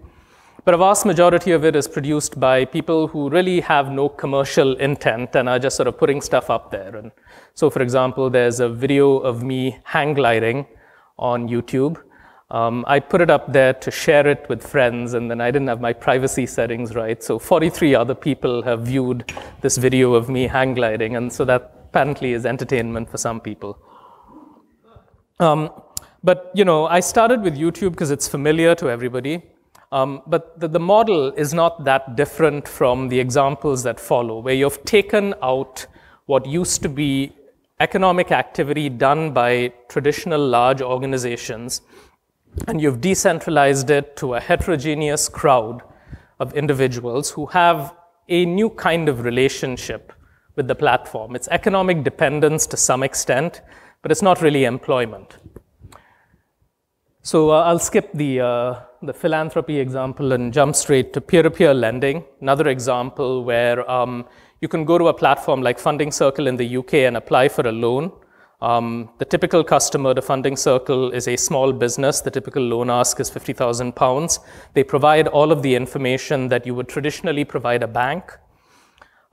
But a vast majority of it is produced by people who really have no commercial intent and are just sort of putting stuff up there. And so, for example, there's a video of me hang gliding on YouTube. I put it up there to share it with friends, and then I didn't have my privacy settings right. So 43 other people have viewed this video of me hang gliding, and so that apparently is entertainment for some people. But I started with YouTube because it's familiar to everybody. But the model is not that different from the examples that follow, where you've taken out what used to be economic activity done by traditional large organizations, and you've decentralized it to a heterogeneous crowd of individuals who have a new kind of relationship with the platform. It's economic dependence to some extent, but it's not really employment. So I'll skip the philanthropy example and jump straight to peer-to-peer lending, another example where you can go to a platform like Funding Circle in the UK and apply for a loan. The typical customer to Funding Circle is a small business. The typical loan ask is £50,000. They provide all of the information that you would traditionally provide a bank.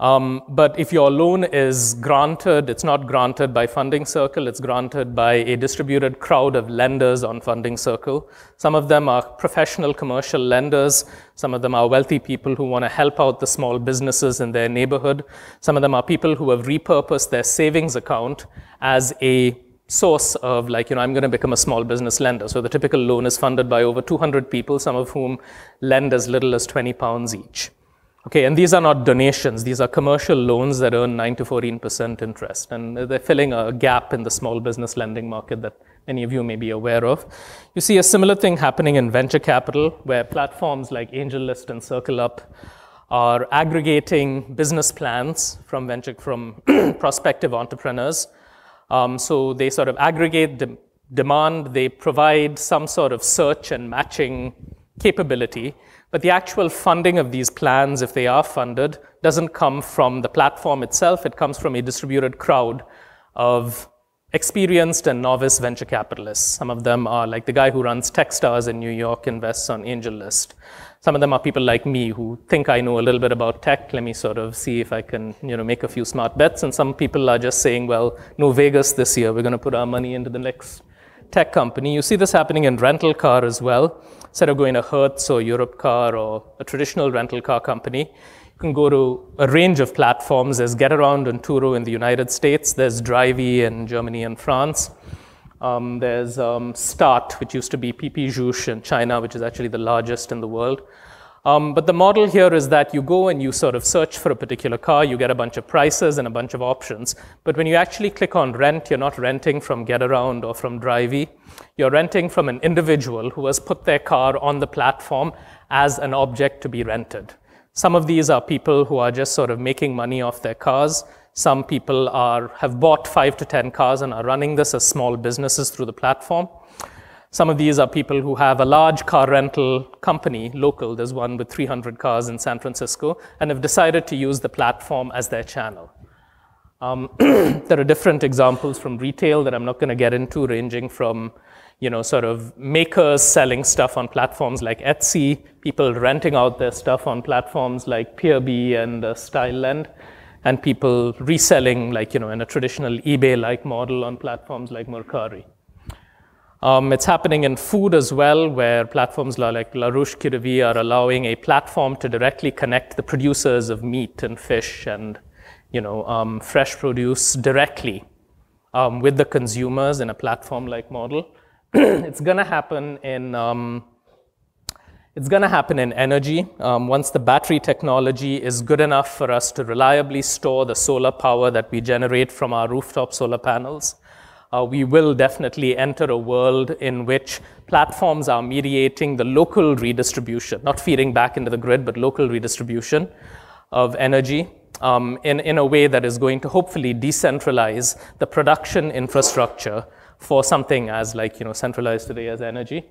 But if your loan is granted, it's not granted by Funding Circle, it's granted by a distributed crowd of lenders on Funding Circle. Some of them are professional commercial lenders. Some of them are wealthy people who want to help out the small businesses in their neighborhood. Some of them are people who have repurposed their savings account as a source of I'm going to become a small business lender. So the typical loan is funded by over 200 people, some of whom lend as little as £20 each. Okay, and these are not donations. These are commercial loans that earn 9 to 14% interest. And they're filling a gap in the small business lending market that many of you may be aware of. You see a similar thing happening in venture capital, where platforms like AngelList and CircleUp are aggregating business plans from prospective entrepreneurs. So they sort of aggregate demand. They provide some sort of search and matching capability. But the actual funding of these plans, if they are funded, doesn't come from the platform itself. It comes from a distributed crowd of experienced and novice venture capitalists. Some of them are like the guy who runs Techstars in New York, invests on AngelList. Some of them are people like me who think I know a little bit about tech. Let me sort of see if I can make a few smart bets. And some people are just saying, well, no Vegas this year. We're going to put our money into the next tech company. You see this happening in rental car as well. Instead of going to Hertz or Europcar or a traditional rental car company, you can go to a range of platforms. There's Getaround and Turo in the United States. There's Drivey in Germany and France. There's Start, which used to be Pipizhush in China, which is actually the largest in the world. But the model here is that you go and you sort of search for a particular car, you get a bunch of prices and a bunch of options. But when you actually click on rent, you're not renting from Getaround or from Drivey. You're renting from an individual who has put their car on the platform as an object to be rented. Some of these are people who are just sort of making money off their cars. Some people have bought 5 to 10 cars and are running this as small businesses through the platform. Some of these are people who have a large car rental company, local. There's one with 300 cars in San Francisco, and have decided to use the platform as their channel. There are different examples from retail that I'm not going to get into, ranging from sort of makers selling stuff on platforms like Etsy, people renting out their stuff on platforms like Peerby and StyleLend, and people reselling in a traditional eBay-like model on platforms like Mercari. It's happening in food as well, where platforms like La Ruche Curevi are allowing a platform to directly connect the producers of meat and fish and fresh produce directly with the consumers in a platform-like model. It's going to happen in It's going to happen in energy. Once the battery technology is good enough for us to reliably store the solar power that we generate from our rooftop solar panels, we will definitely enter a world in which platforms are mediating the local redistribution, not feeding back into the grid, but local redistribution of energy in a way that is going to hopefully decentralize the production infrastructure for something as centralized today as energy.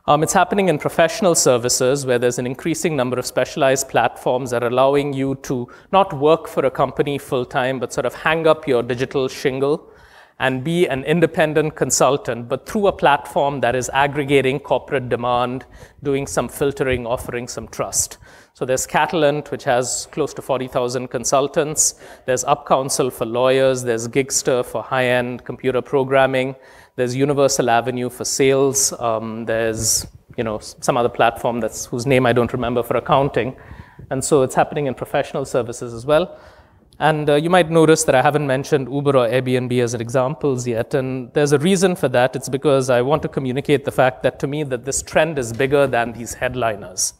It's happening in professional services where there's an increasing number of specialized platforms that are allowing you to not work for a company full-time, but sort of hang up your digital shingle and be an independent consultant, but through a platform that is aggregating corporate demand, doing some filtering, offering some trust. So there's Catalent, which has close to 40,000 consultants. There's UpCounsel for lawyers. There's Gigster for high-end computer programming. There's Universal Avenue for sales. There's some other platform whose name I don't remember for accounting. And so it's happening in professional services as well. And you might notice that I haven't mentioned Uber or Airbnb as examples yet. And there's a reason for that. It's because I want to communicate the fact that to me that this trend is bigger than these headliners.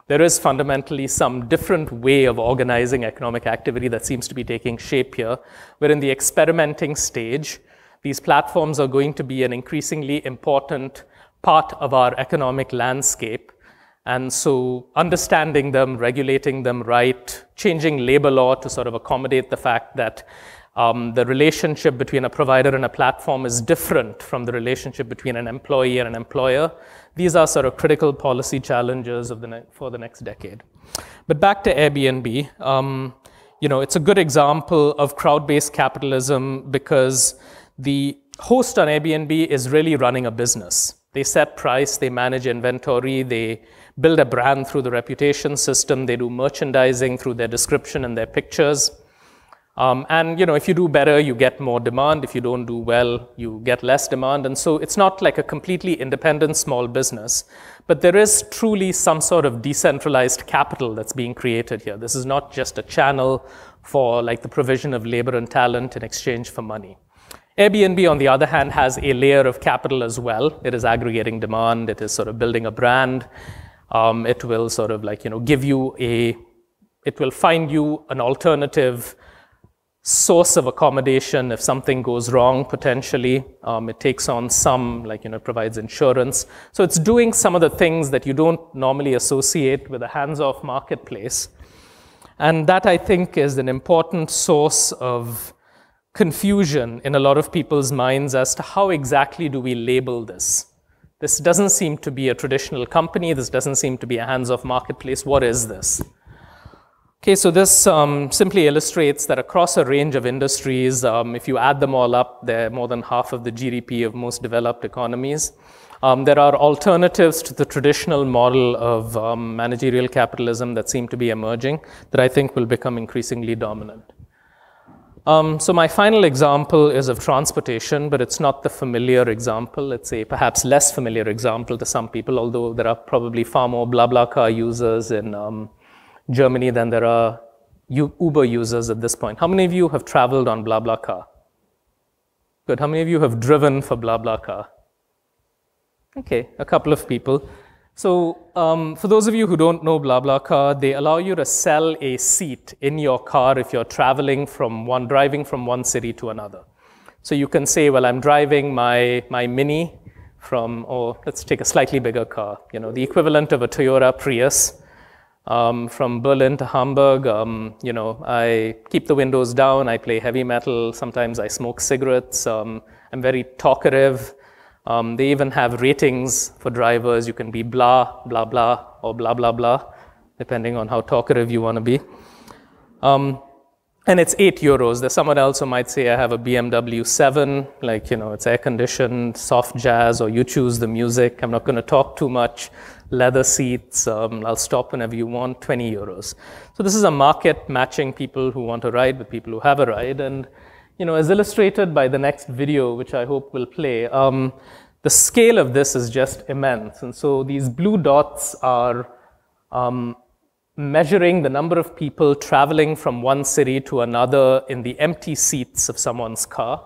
There is fundamentally some different way of organizing economic activity that seems to be taking shape here. We're in the experimenting stage. These platforms are going to be an increasingly important part of our economic landscape. And so understanding them, regulating them right, changing labor law to sort of accommodate the fact that the relationship between a provider and a platform is different from the relationship between an employee and an employer. These are sort of critical policy challenges for the next decade. But back to Airbnb, it's a good example of crowd-based capitalism because the host on Airbnb is really running a business. They set price, they manage inventory, they build a brand through the reputation system, they do merchandising through their description and their pictures. And if you do better, you get more demand. If you don't do well, you get less demand. And so it's not like a completely independent small business, but there is truly some sort of decentralized capital that's being created here. This is not just a channel for the provision of labor and talent in exchange for money. Airbnb, on the other hand, has a layer of capital as well. It is aggregating demand. It is sort of building a brand. It will sort of it will find you an alternative source of accommodation if something goes wrong, potentially. It takes on some, it provides insurance. So it's doing some of the things that you don't normally associate with a hands-off marketplace. And that, I think, is an important source of confusion in a lot of people's minds as to how exactly do we label this. This doesn't seem to be a traditional company. This doesn't seem to be a hands-off marketplace. What is this? Okay, so this simply illustrates that across a range of industries, if you add them all up, they're more than half of the GDP of most developed economies. There are alternatives to the traditional model of managerial capitalism that seem to be emerging that I think will become increasingly dominant. So my final example is of transportation, but it's not the familiar example. It's a perhaps less familiar example to some people, although there are probably far more BlaBlaCar users in Germany than there are Uber users at this point. How many of you have traveled on BlaBlaCar? Good. How many of you have driven for BlaBlaCar? Okay, a couple of people. So for those of you who don't know BlaBlaCar, they allow you to sell a seat in your car if you're driving from one city to another. So you can say, well, I'm driving my Mini or let's take a slightly bigger car, the equivalent of a Toyota Prius. From Berlin to Hamburg, I keep the windows down, I play heavy metal, sometimes I smoke cigarettes, I'm very talkative. They even have ratings for drivers. You can be blah, blah, blah, or blah, blah, blah, depending on how talkative you want to be. And it's €8. There's someone else who might say I have a BMW 7, it's air-conditioned, soft jazz, or you choose the music. I'm not going to talk too much. Leather seats, I'll stop whenever you want, €20. So this is a market matching people who want to ride with people who have a ride. And as illustrated by the next video, which I hope will play, the scale of this is just immense. And so these blue dots are measuring the number of people traveling from one city to another in the empty seats of someone's car.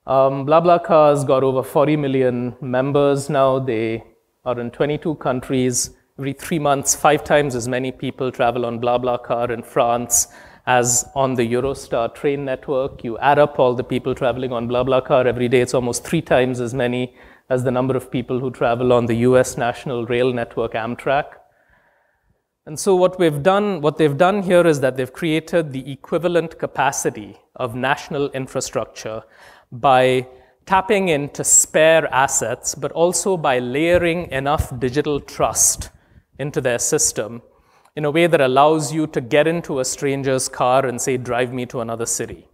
BlaBlaCar's got over 40 million members now. They are in 22 countries. Every 3 months, 5 times as many people travel on BlaBlaCar in France as on the Eurostar train network. You add up all the people traveling on BlaBlaCar every day, it's almost 3 times as many as the number of people who travel on the US national rail network Amtrak. And so what they've done here is that they've created the equivalent capacity of national infrastructure by tapping into spare assets, but also by layering enough digital trust into their system in a way that allows you to get into a stranger's car and say, drive me to another city.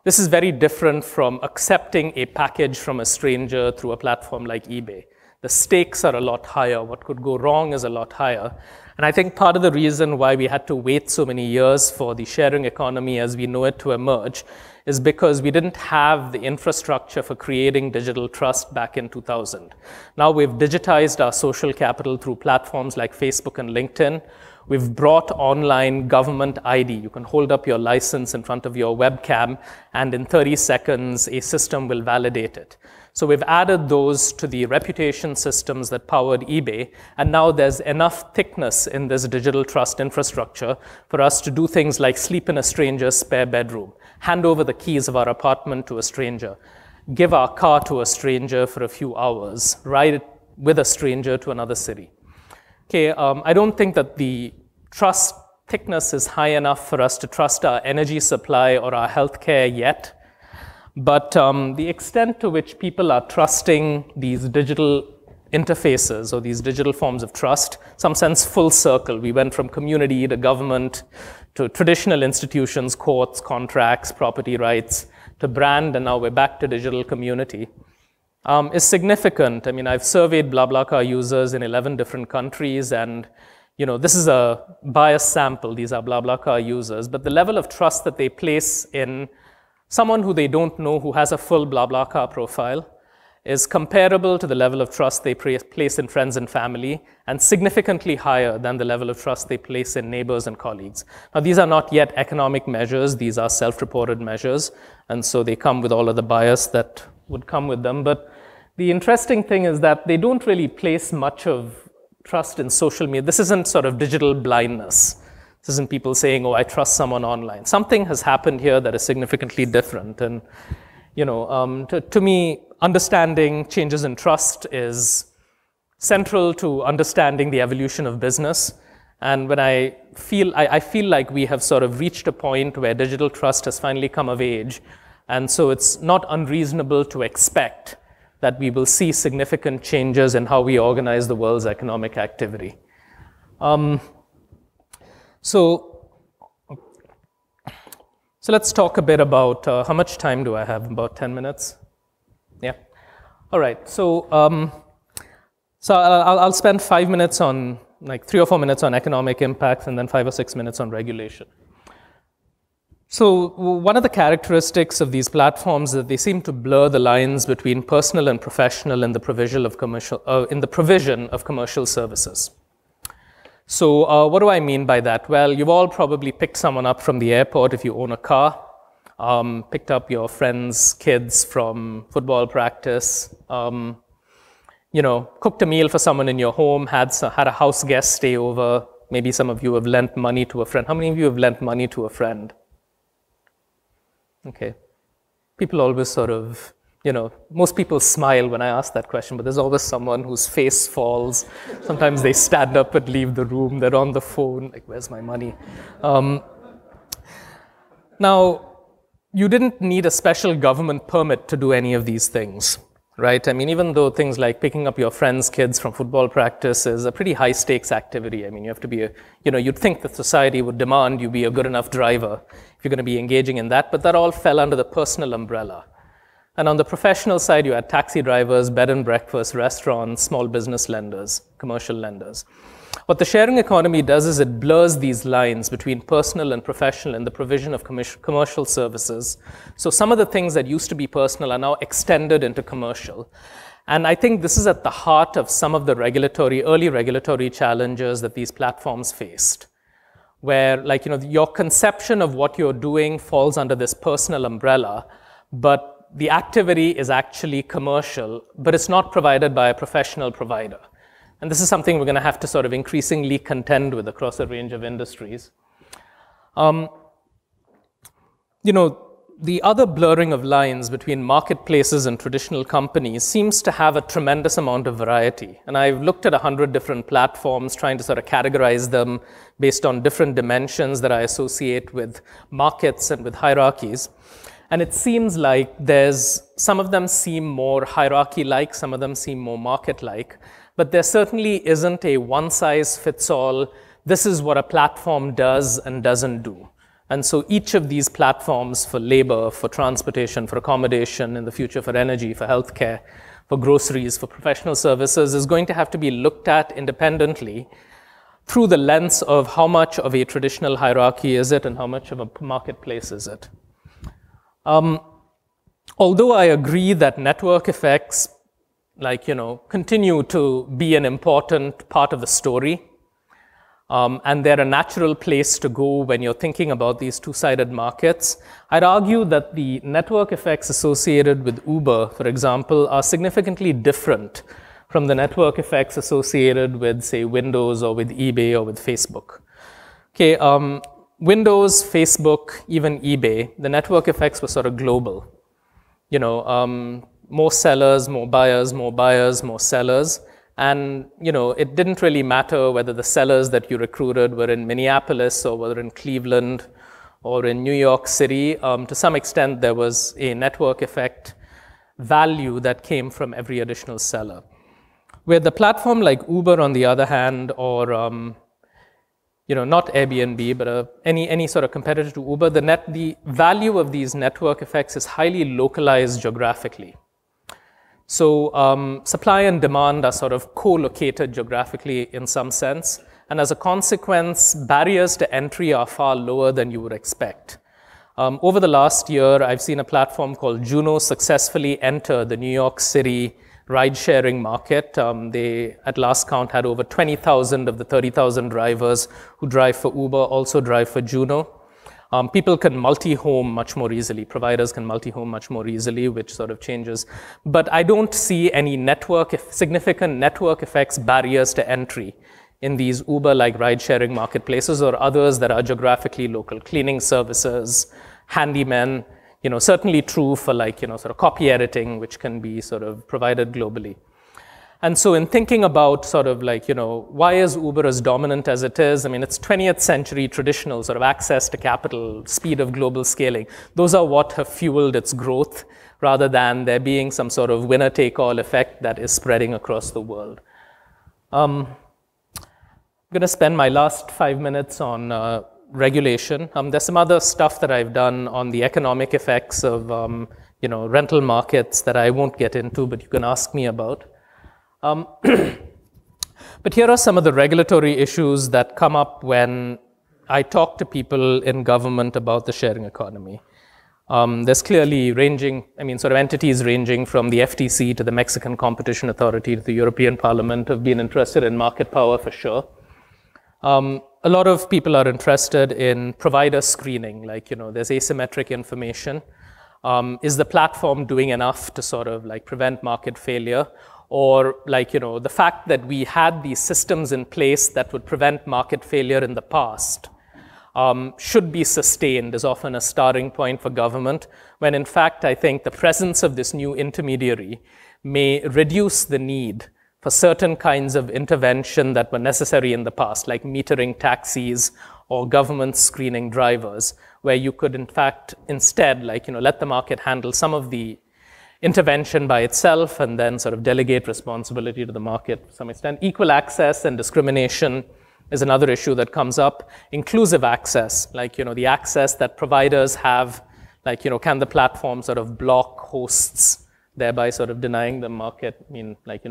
This is very different from accepting a package from a stranger through a platform like eBay. The stakes are a lot higher. What could go wrong is a lot higher. And I think part of the reason why we had to wait so many years for the sharing economy as we know it to emerge is because we didn't have the infrastructure for creating digital trust back in 2000. Now we've digitized our social capital through platforms like Facebook and LinkedIn. We've brought online government ID. You can hold up your license in front of your webcam, and in 30 seconds, a system will validate it. So we've added those to the reputation systems that powered eBay, and now there's enough thickness in this digital trust infrastructure for us to do things like sleep in a stranger's spare bedroom, hand over the keys of our apartment to a stranger, give our car to a stranger for a few hours, ride with a stranger to another city. Okay, I don't think that the trust thickness is high enough for us to trust our energy supply or our healthcare yet. But the extent to which people are trusting these digital interfaces or these digital forms of trust, some sense full circle. We went from community to government to traditional institutions, courts, contracts, property rights, to brand, and now we're back to digital community, is significant. I mean, I've surveyed BlaBlaCar users in 11 different countries, and this is a biased sample. These are BlaBlaCar users, but the level of trust that they place in someone who they don't know who has a full BlaBlaCar profile is comparable to the level of trust they place in friends and family, and significantly higher than the level of trust they place in neighbors and colleagues. Now, these are not yet economic measures. These are self-reported measures, and so they come with all of the bias that would come with them. But the interesting thing is that they don't really place much of trust in social media. This isn't sort of digital blindness. This isn't people saying, oh, I trust someone online. Something has happened here that is significantly different. And, to me, understanding changes in trust is central to understanding the evolution of business. And when I feel like we have sort of reached a point where digital trust has finally come of age. And so it's not unreasonable to expect that we will see significant changes in how we organize the world's economic activity. So let's talk a bit about how much time do I have? About 10 minutes? Yeah. All right. So I'll spend 5 minutes on, like 3 or 4 minutes on economic impacts, and then 5 or 6 minutes on regulation. So one of the characteristics of these platforms is that they seem to blur the lines between personal and professional in the provision of commercial services. So what do I mean by that? Well, you've all probably picked someone up from the airport if you own a car, picked up your friends' kids from football practice, cooked a meal for someone in your home, had a house guest stay over. Maybe some of you have lent money to a friend. How many of you have lent money to a friend? Okay. People always sort of, most people smile when I ask that question, but there's always someone whose face falls. Sometimes they stand up and leave the room. They're on the phone, like, where's my money? Now, you didn't need a special government permit to do any of these things, right? I mean, even though things like picking up your friends' kids from football practice is a pretty high stakes activity. I mean, you have to be you'd think that society would demand you be a good enough driver if you're going to be engaging in that, but that all fell under the personal umbrella. And on the professional side, you had taxi drivers, bed and breakfast, restaurants, small business lenders, commercial lenders. What the sharing economy does is it blurs these lines between personal and professional in the provision of commercial services. So some of the things that used to be personal are now extended into commercial. And I think this is at the heart of some of the early regulatory challenges that these platforms faced, where, your conception of what you're doing falls under this personal umbrella, but the activity is actually commercial, but it's not provided by a professional provider. And this is something we're going to have to sort of increasingly contend with across a range of industries. The other blurring of lines between marketplaces and traditional companies seems to have a tremendous amount of variety. And I've looked at 100 different platforms, trying to sort of categorize them based on different dimensions that I associate with markets and with hierarchies. And it seems like some of them seem more hierarchy-like, some of them seem more market-like, but there certainly isn't a one-size-fits-all, this is what a platform does and doesn't do. And so each of these platforms for labor, for transportation, for accommodation, in the future for energy, for healthcare, for groceries, for professional services is going to have to be looked at independently through the lens of how much of a traditional hierarchy is it and how much of a marketplace is it. Although I agree that network effects, continue to be an important part of the story, and they're a natural place to go when you're thinking about these two-sided markets, I'd argue that the network effects associated with Uber, for example, are significantly different from the network effects associated with, say, Windows or with eBay or with Facebook. Okay, Windows, Facebook, even eBay, the network effects were sort of global. More sellers, more buyers, more sellers. And it didn't really matter whether the sellers that you recruited were in Minneapolis or whether in Cleveland or in New York City. To some extent, there was a network effect value that came from every additional seller. Where the platform like Uber, on the other hand, or not Airbnb, but any sort of competitor to Uber, the value of these network effects is highly localized geographically. So supply and demand are sort of co-located geographically in some sense. And as a consequence, barriers to entry are far lower than you would expect. Over the last year, I've seen a platform called Juno successfully enter the New York City ride-sharing market. They, at last count, had over 20,000 of the 30,000 drivers who drive for Uber also drive for Juno. People can multi-home much more easily. Providers can multi-home much more easily, which sort of changes. But I don't see any significant network effects barriers to entry in these Uber-like ride-sharing marketplaces or others that are geographically local. Cleaning services, handymen, certainly true for sort of copy editing, which can be sort of provided globally. And so in thinking about sort of why is Uber as dominant as it is? I mean, it's 20th century traditional sort of access to capital, speed of global scaling. Those are what have fueled its growth rather than there being some sort of winner-take-all effect that is spreading across the world. I'm going to spend my last 5 minutes on regulation. There's some other stuff that I've done on the economic effects of rental markets that I won't get into, but you can ask me about. But here are some of the regulatory issues that come up when I talk to people in government about the sharing economy. There's clearly sort of entities ranging from the FTC to the Mexican Competition Authority to the European Parliament have been interested in market power for sure. A lot of people are interested in provider screening, there's asymmetric information. Is the platform doing enough to sort of prevent market failure? Or the fact that we had these systems in place that would prevent market failure in the past should be sustained is often a starting point for government, when in fact I think the presence of this new intermediary may reduce the need for certain kinds of intervention that were necessary in the past, like metering taxis or government screening drivers, where you could in fact instead let the market handle some of the intervention by itself and then sort of delegate responsibility to the market to some extent. Equal access and discrimination is another issue that comes up. Inclusive access, the access that providers have, can the platform sort of block hosts, thereby sort of denying the market,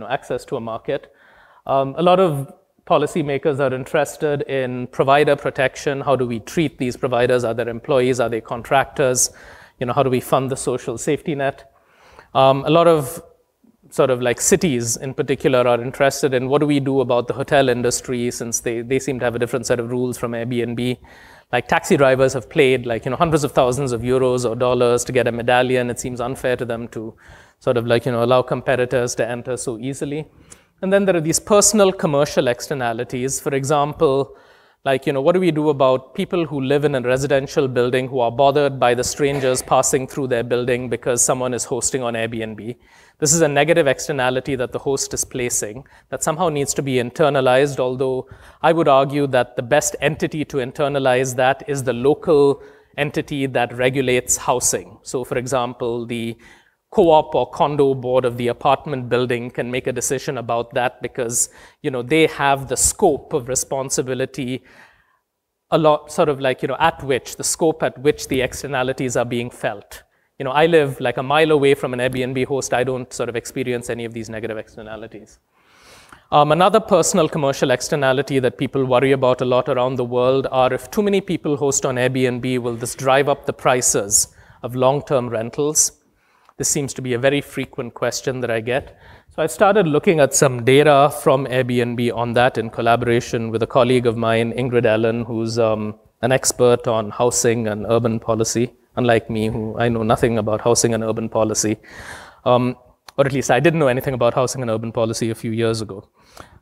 access to a market. A lot of policymakers are interested in provider protection. How do we treat these providers? Are they employees? Are they contractors? How do we fund the social safety net? A lot of sort of cities in particular are interested in what do we do about the hotel industry, since they seem to have a different set of rules from Airbnb. Taxi drivers have paid hundreds of thousands of euros or dollars to get a medallion. It seems unfair to them to sort of allow competitors to enter so easily. And then there are these personal commercial externalities. For example, like, what do we do about people who live in a residential building who are bothered by the strangers passing through their building because someone is hosting on Airbnb? This is a negative externality that the host is placing that somehow needs to be internalized, although I would argue that the best entity to internalize that is the local entity that regulates housing. So, for example, the co-op or condo board of the apartment building can make a decision about that because, they have the scope of responsibility a lot, sort of like, the scope at which the externalities are being felt. I live like a mile away from an Airbnb host. I don't sort of experience any of these negative externalities. Another personal commercial externality that people worry about a lot around the world are if too many people host on Airbnb, will this drive up the prices of long-term rentals? This seems to be a very frequent question that I get. So I started looking at some data from Airbnb on that in collaboration with a colleague of mine, Ingrid Ellen, who's an expert on housing and urban policy, unlike me, who I know nothing about housing and urban policy. Or at least I didn't know anything about housing and urban policy a few years ago.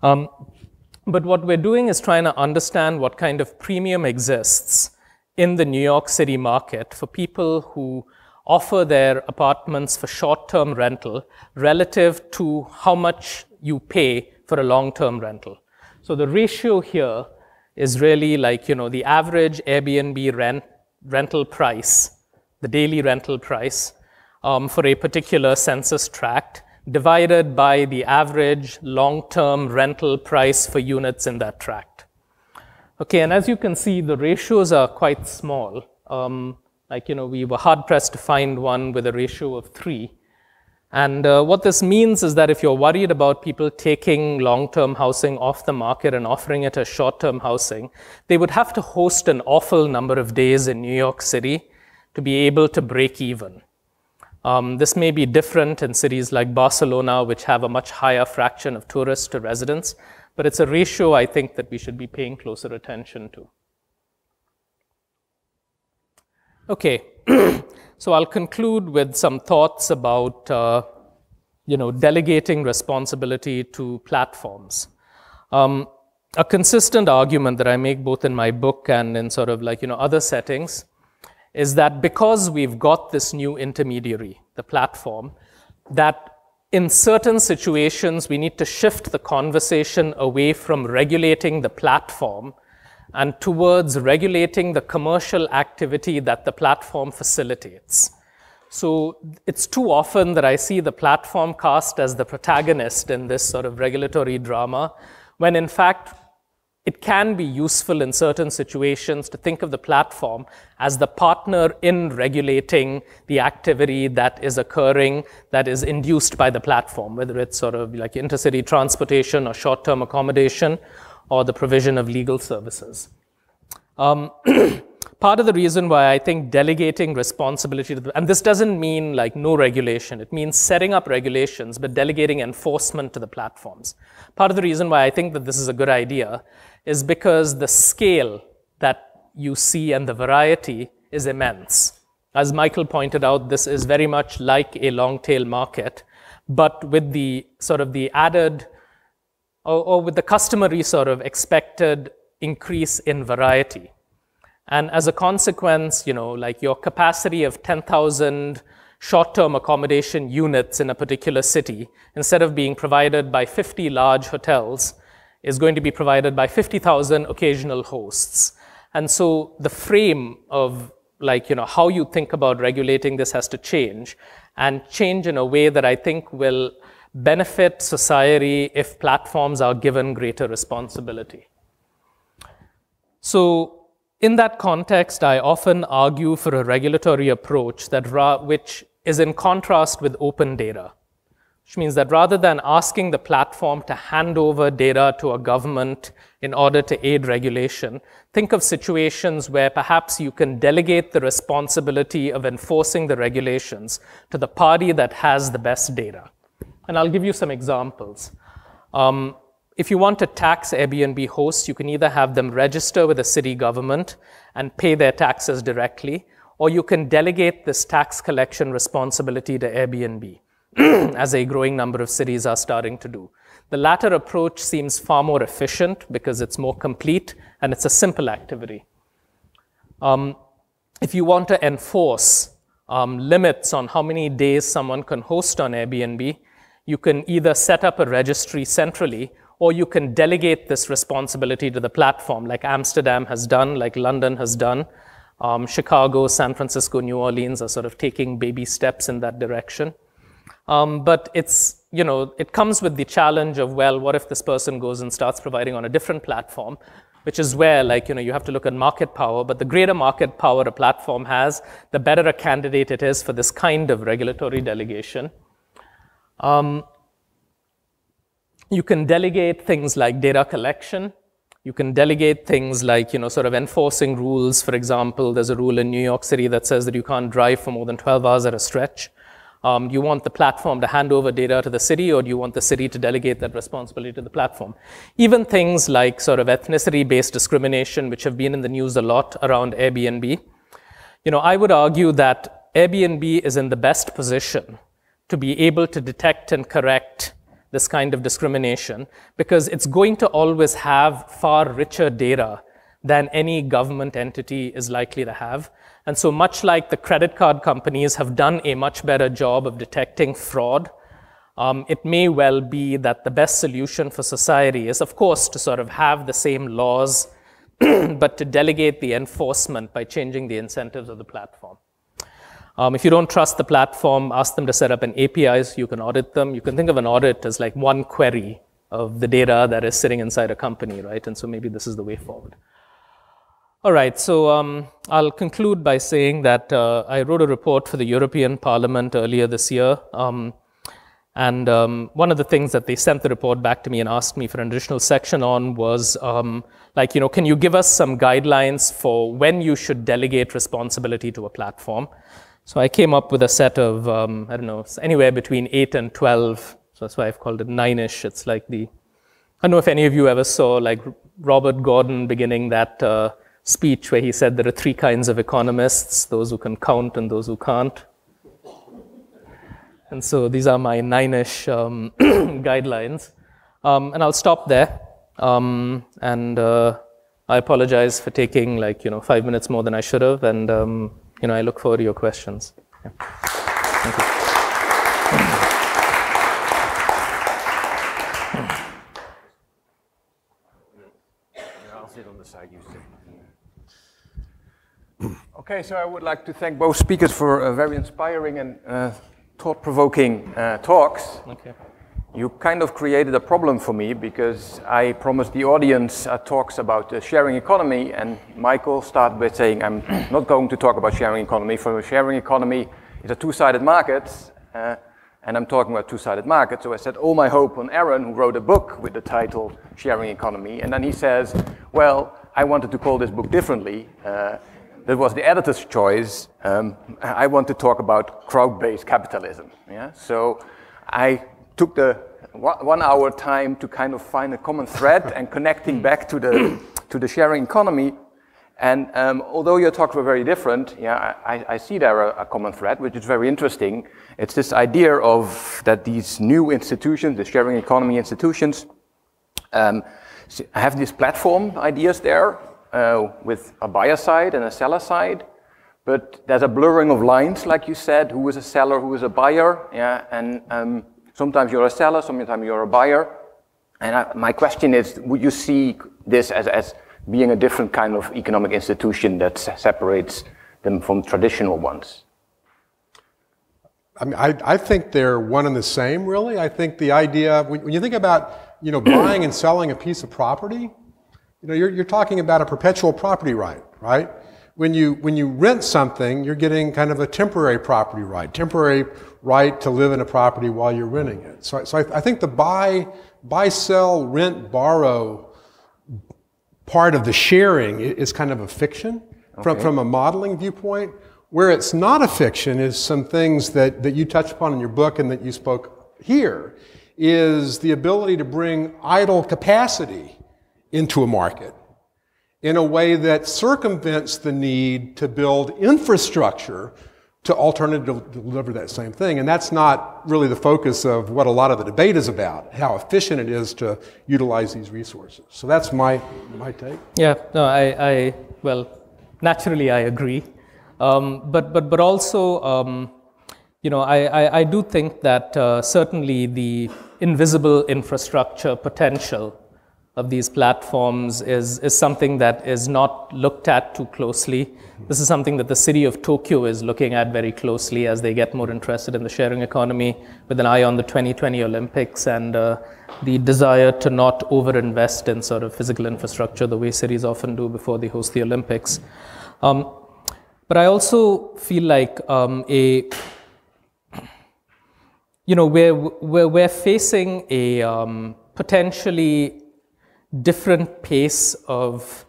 But what we're doing is trying to understand what kind of premium exists in the New York City market for people who offer their apartments for short-term rental relative to how much you pay for a long-term rental. So the ratio here is really like, the average Airbnb rental price, the daily rental price for a particular census tract divided by the average long-term rental price for units in that tract. Okay, and as you can see, the ratios are quite small. We were hard-pressed to find one with a ratio of 3. And what this means is that if you're worried about people taking long-term housing off the market and offering it as short-term housing, they would have to host an awful number of days in New York City to be able to break even. This may be different in cities like Barcelona, which have a much higher fraction of tourists to residents, but it's a ratio I think that we should be paying closer attention to. Okay, so I'll conclude with some thoughts about delegating responsibility to platforms. A consistent argument that I make both in my book and in sort of other settings is that because we've got this new intermediary, the platform, that in certain situations we need to shift the conversation away from regulating the platform and towards regulating the commercial activity that the platform facilitates. So it's too often that I see the platform cast as the protagonist in this sort of regulatory drama, when in fact it can be useful in certain situations to think of the platform as the partner in regulating the activity that is occurring, that is induced by the platform, whether it's sort of like intercity transportation or short-term accommodation, or the provision of legal services. Part of the reason why I think delegating responsibility, and this doesn't mean like no regulation, it means setting up regulations, but delegating enforcement to the platforms. Part of the reason why I think that this is a good idea is because the scale that you see and the variety is immense. As Michael pointed out, this is very much like a long-tail market, but with the sort of the added or with the customary sort of expected increase in variety. And as a consequence, like your capacity of 10,000 short-term accommodation units in a particular city, instead of being provided by 50 large hotels, is going to be provided by 50,000 occasional hosts. And so the frame of how you think about regulating this has to change, and change in a way that I think will benefit society if platforms are given greater responsibility. So in that context, I often argue for a regulatory approach which is in contrast with open data, which means that rather than asking the platform to hand over data to a government in order to aid regulation, think of situations where perhaps you can delegate the responsibility of enforcing the regulations to the party that has the best data. And I'll give you some examples. If you want to tax Airbnb hosts, you can either have them register with the city government and pay their taxes directly, or you can delegate this tax collection responsibility to Airbnb, as a growing number of cities are starting to do. The latter approach seems far more efficient because it's more complete and it's a simple activity. If you want to enforce limits on how many days someone can host on Airbnb, you can either set up a registry centrally, or you can delegate this responsibility to the platform, like Amsterdam has done, like London has done. Chicago, San Francisco, New Orleans are sort of taking baby steps in that direction. But it's, it comes with the challenge of, well, what if this person goes and starts providing on a different platform, which is where, you have to look at market power. But the greater market power a platform has, the better a candidate it is for this kind of regulatory delegation. You can delegate things like data collection. You can delegate things like, sort of enforcing rules. For example, there's a rule in New York City that says that you can't drive for more than 12 hours at a stretch. Do you want the platform to hand over data to the city, or do you want the city to delegate that responsibility to the platform? Even things like sort of ethnicity-based discrimination, which have been in the news a lot around Airbnb. I would argue that Airbnb is in the best position to be able to detect and correct this kind of discrimination, because it's going to always have far richer data than any government entity is likely to have. And so much like the credit card companies have done a much better job of detecting fraud, it may well be that the best solution for society is, of course, to sort of have the same laws, but to delegate the enforcement by changing the incentives of the platform. If you don't trust the platform, ask them to set up an API so you can audit them. You can think of an audit as like one query of the data that is sitting inside a company, right? And so maybe this is the way forward. All right, so I'll conclude by saying that I wrote a report for the European Parliament earlier this year. And one of the things that they sent the report back to me and asked me for an additional section on was, can you give us some guidelines for when you should delegate responsibility to a platform? So I came up with a set of, anywhere between 8 and 12. So that's why I've called it 9-ish. It's like I don't know if any of you ever saw like Robert Gordon beginning that speech where he said there are 3 kinds of economists, those who can count and those who can't. And so these are my 9-ish guidelines. And I'll stop there. I apologize for taking 5 minutes more than I should have. And I look forward to your questions. Yeah. Thank you. I'll sit on the side you sit. Okay, so I would like to thank both speakers for very inspiring and thought-provoking talks. Okay. You kind of created a problem for me because I promised the audience talks about the sharing economy, and Michael started by saying, I'm not going to talk about sharing economy. For a sharing economy, it's a two-sided market, and I'm talking about two-sided market. So I set all my hope on Arun, who wrote a book with the title Sharing Economy, and then he says, well, I wanted to call this book differently. That was the editor's choice. I want to talk about crowd-based capitalism. Yeah? So I took the 1 hour time to kind of find a common thread and connecting back to the sharing economy. And although your talks were very different, I see there a common thread, which is very interesting. It's this idea of that these new institutions, the sharing economy institutions, have these platform ideas there with a buyer side and a seller side. But there's a blurring of lines, like you said, who is a seller, who is a buyer, and sometimes you're a seller, sometimes you're a buyer. And my question is, would you see this as being a different kind of economic institution that separates them from traditional ones? I mean, I think they're one and the same, really. I think the idea, when you think about, buying and selling a piece of property, you're talking about a perpetual property right? When you rent something, you're getting kind of a temporary property right to live in a property while you're renting it. So I think the buy, sell, rent, borrow part of the sharing is kind of a fiction from a modeling viewpoint. Where it's not a fiction is some things that you touched upon in your book and that you spoke here, is the ability to bring idle capacity into a market in a way that circumvents the need to build infrastructure to alternatively deliver that same thing. And that's not really the focus of what a lot of the debate is about, how efficient it is to utilize these resources. So that's my take. Yeah, no, well, naturally I agree. But also, you know, I do think that certainly the invisible infrastructure potential of these platforms is something that is not looked at too closely. This is something that the city of Tokyo is looking at very closely as they get more interested in the sharing economy, with an eye on the 2020 Olympics and the desire to not overinvest in sort of physical infrastructure the way cities often do before they host the Olympics. But I also feel like you know, we're facing a potentially different pace of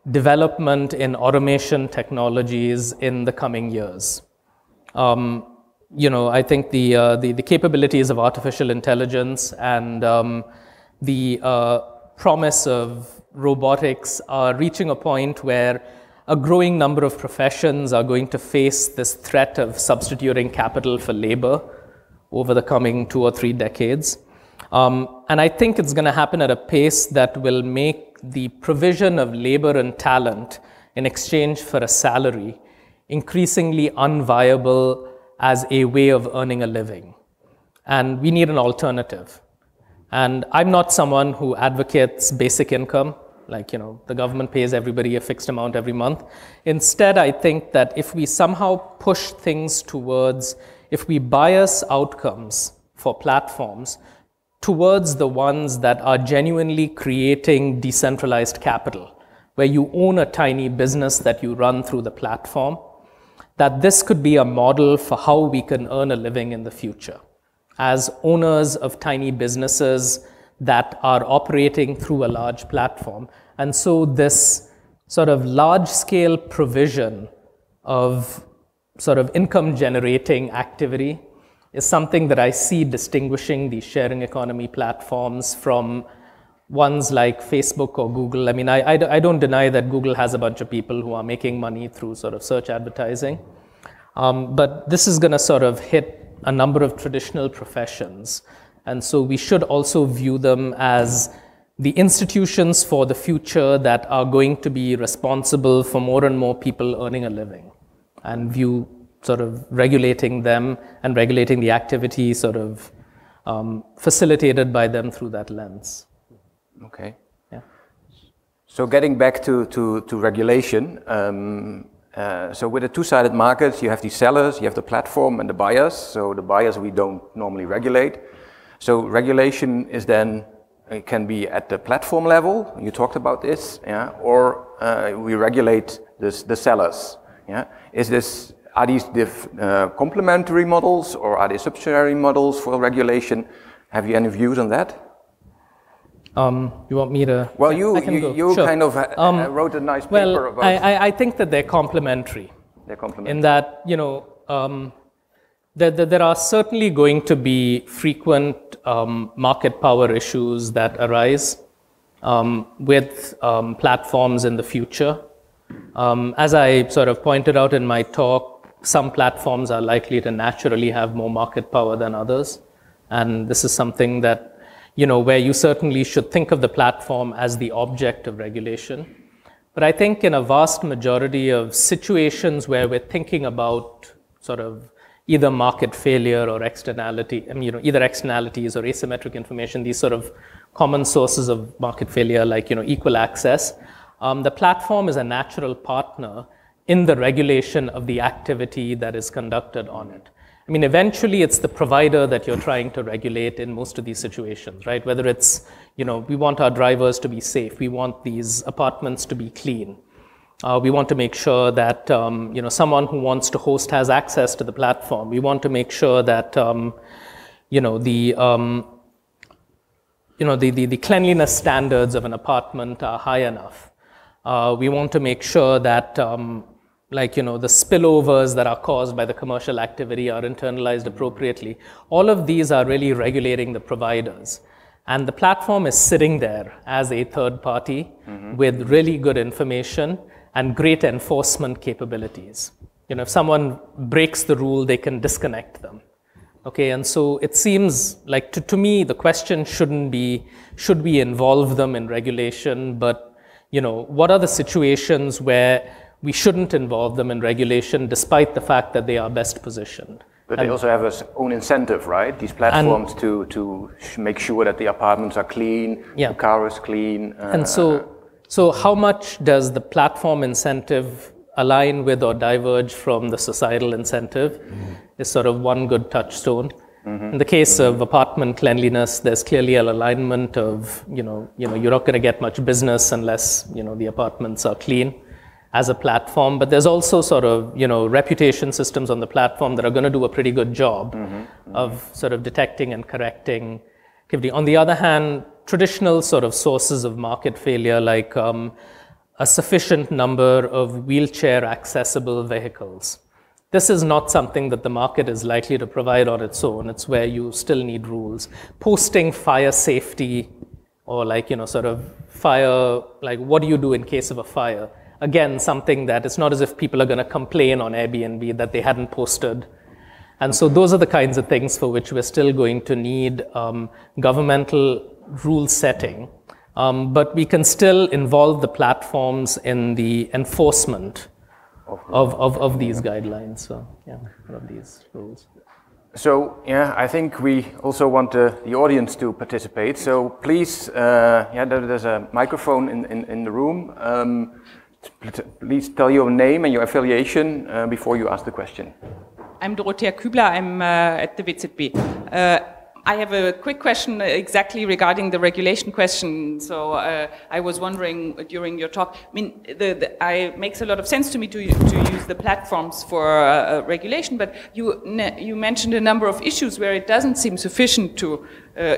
development in automation technologies in the coming years. You know, I think the capabilities of artificial intelligence and the promise of robotics are reaching a point where a growing number of professions are going to face this threat of substituting capital for labor over the coming 2 or 3 decades. And I think it's going to happen at a pace that will make the provision of labor and talent in exchange for a salary increasingly unviable as a way of earning a living. And we need an alternative. And I'm not someone who advocates basic income, like, you know, the government pays everybody a fixed amount every month. Instead, I think that if we somehow push things towards, if we bias outcomes for platforms towards the ones that are genuinely creating decentralized capital, where you own a tiny business that you run through the platform, that this could be a model for how we can earn a living in the future as owners of tiny businesses that are operating through a large platform. And so this sort of large-scale provision of sort of income-generating activity is something that I see distinguishing these sharing economy platforms from ones like Facebook or Google. I mean, I don't deny that Google has a bunch of people who are making money through sort of search advertising. But this is going to sort of hit a number of traditional professions. And so we should also view them as the institutions for the future that are going to be responsible for more and more people earning a living, and view sort of regulating them and regulating the activity sort of facilitated by them through that lens. Okay. Yeah. So getting back to regulation, so with a two-sided market, you have the sellers, you have the platform and the buyers. So the buyers we don't normally regulate. So regulation is then, it can be at the platform level, you talked about this, yeah, or we regulate the sellers. Yeah. Are these complementary models, or are they subsidiary models for regulation? Have you any views on that? You want me to? Well, you Sure. kind of wrote a nice paper about. I think that they're complementary. They're complementary. In that, you know, there are certainly going to be frequent market power issues that arise with platforms in the future. As I sort of pointed out in my talk, some platforms are likely to naturally have more market power than others. And this is something that, you know, where you certainly should think of the platform as the object of regulation. But I think in a vast majority of situations where we're thinking about sort of either market failure or externality, I mean, you know, either externalities or asymmetric information, these sort of common sources of market failure, like, you know, equal access, the platform is a natural partner in the regulation of the activity that is conducted on it. I mean, eventually it's the provider that you're trying to regulate in most of these situations, right? Whether it's, you know, we want our drivers to be safe, we want these apartments to be clean. We want to make sure that, you know, someone who wants to host has access to the platform. We want to make sure that, you know, the cleanliness standards of an apartment are high enough. We want to make sure that, like, you know, the spillovers that are caused by the commercial activity are internalized appropriately. All of these are really regulating the providers. And the platform is sitting there as a third party with really good information and great enforcement capabilities. if someone breaks the rule, they can disconnect them. Okay, and so it seems like to me the question shouldn't be, should we involve them in regulation, but what are the situations where we shouldn't involve them in regulation despite the fact that they are best positioned. But they also have their own incentive, right? These platforms to make sure that the apartments are clean, the car is clean. And so how much does the platform incentive align with or diverge from the societal incentive is sort of one good touchstone. In the case of apartment cleanliness, there's clearly an alignment of, you're not going to get much business unless, the apartments are clean as a platform. But there's also sort of, reputation systems on the platform that are going to do a pretty good job of sort of detecting and correcting activity. On the other hand, traditional sort of sources of market failure, like a sufficient number of wheelchair accessible vehicles. This is not something that the market is likely to provide on its own. It's where you still need rules. Posting fire safety or sort of fire, what do you do in case of a fire? Again, something that it's not as if people are going to complain on Airbnb that they hadn't posted. And so those are the kinds of things for which we're still going to need governmental rule setting. But we can still involve the platforms in the enforcement of these guidelines, so of these rules. So I think we also want the audience to participate. So please, there's a microphone in the room. Please tell your name and your affiliation before you ask the question. I'm Dorothea Kübler. I'm at the BCCP. I have a quick question exactly regarding the regulation question. So I was wondering during your talk, I mean, it makes a lot of sense to me to use the platforms for regulation, but you mentioned a number of issues where it doesn't seem sufficient to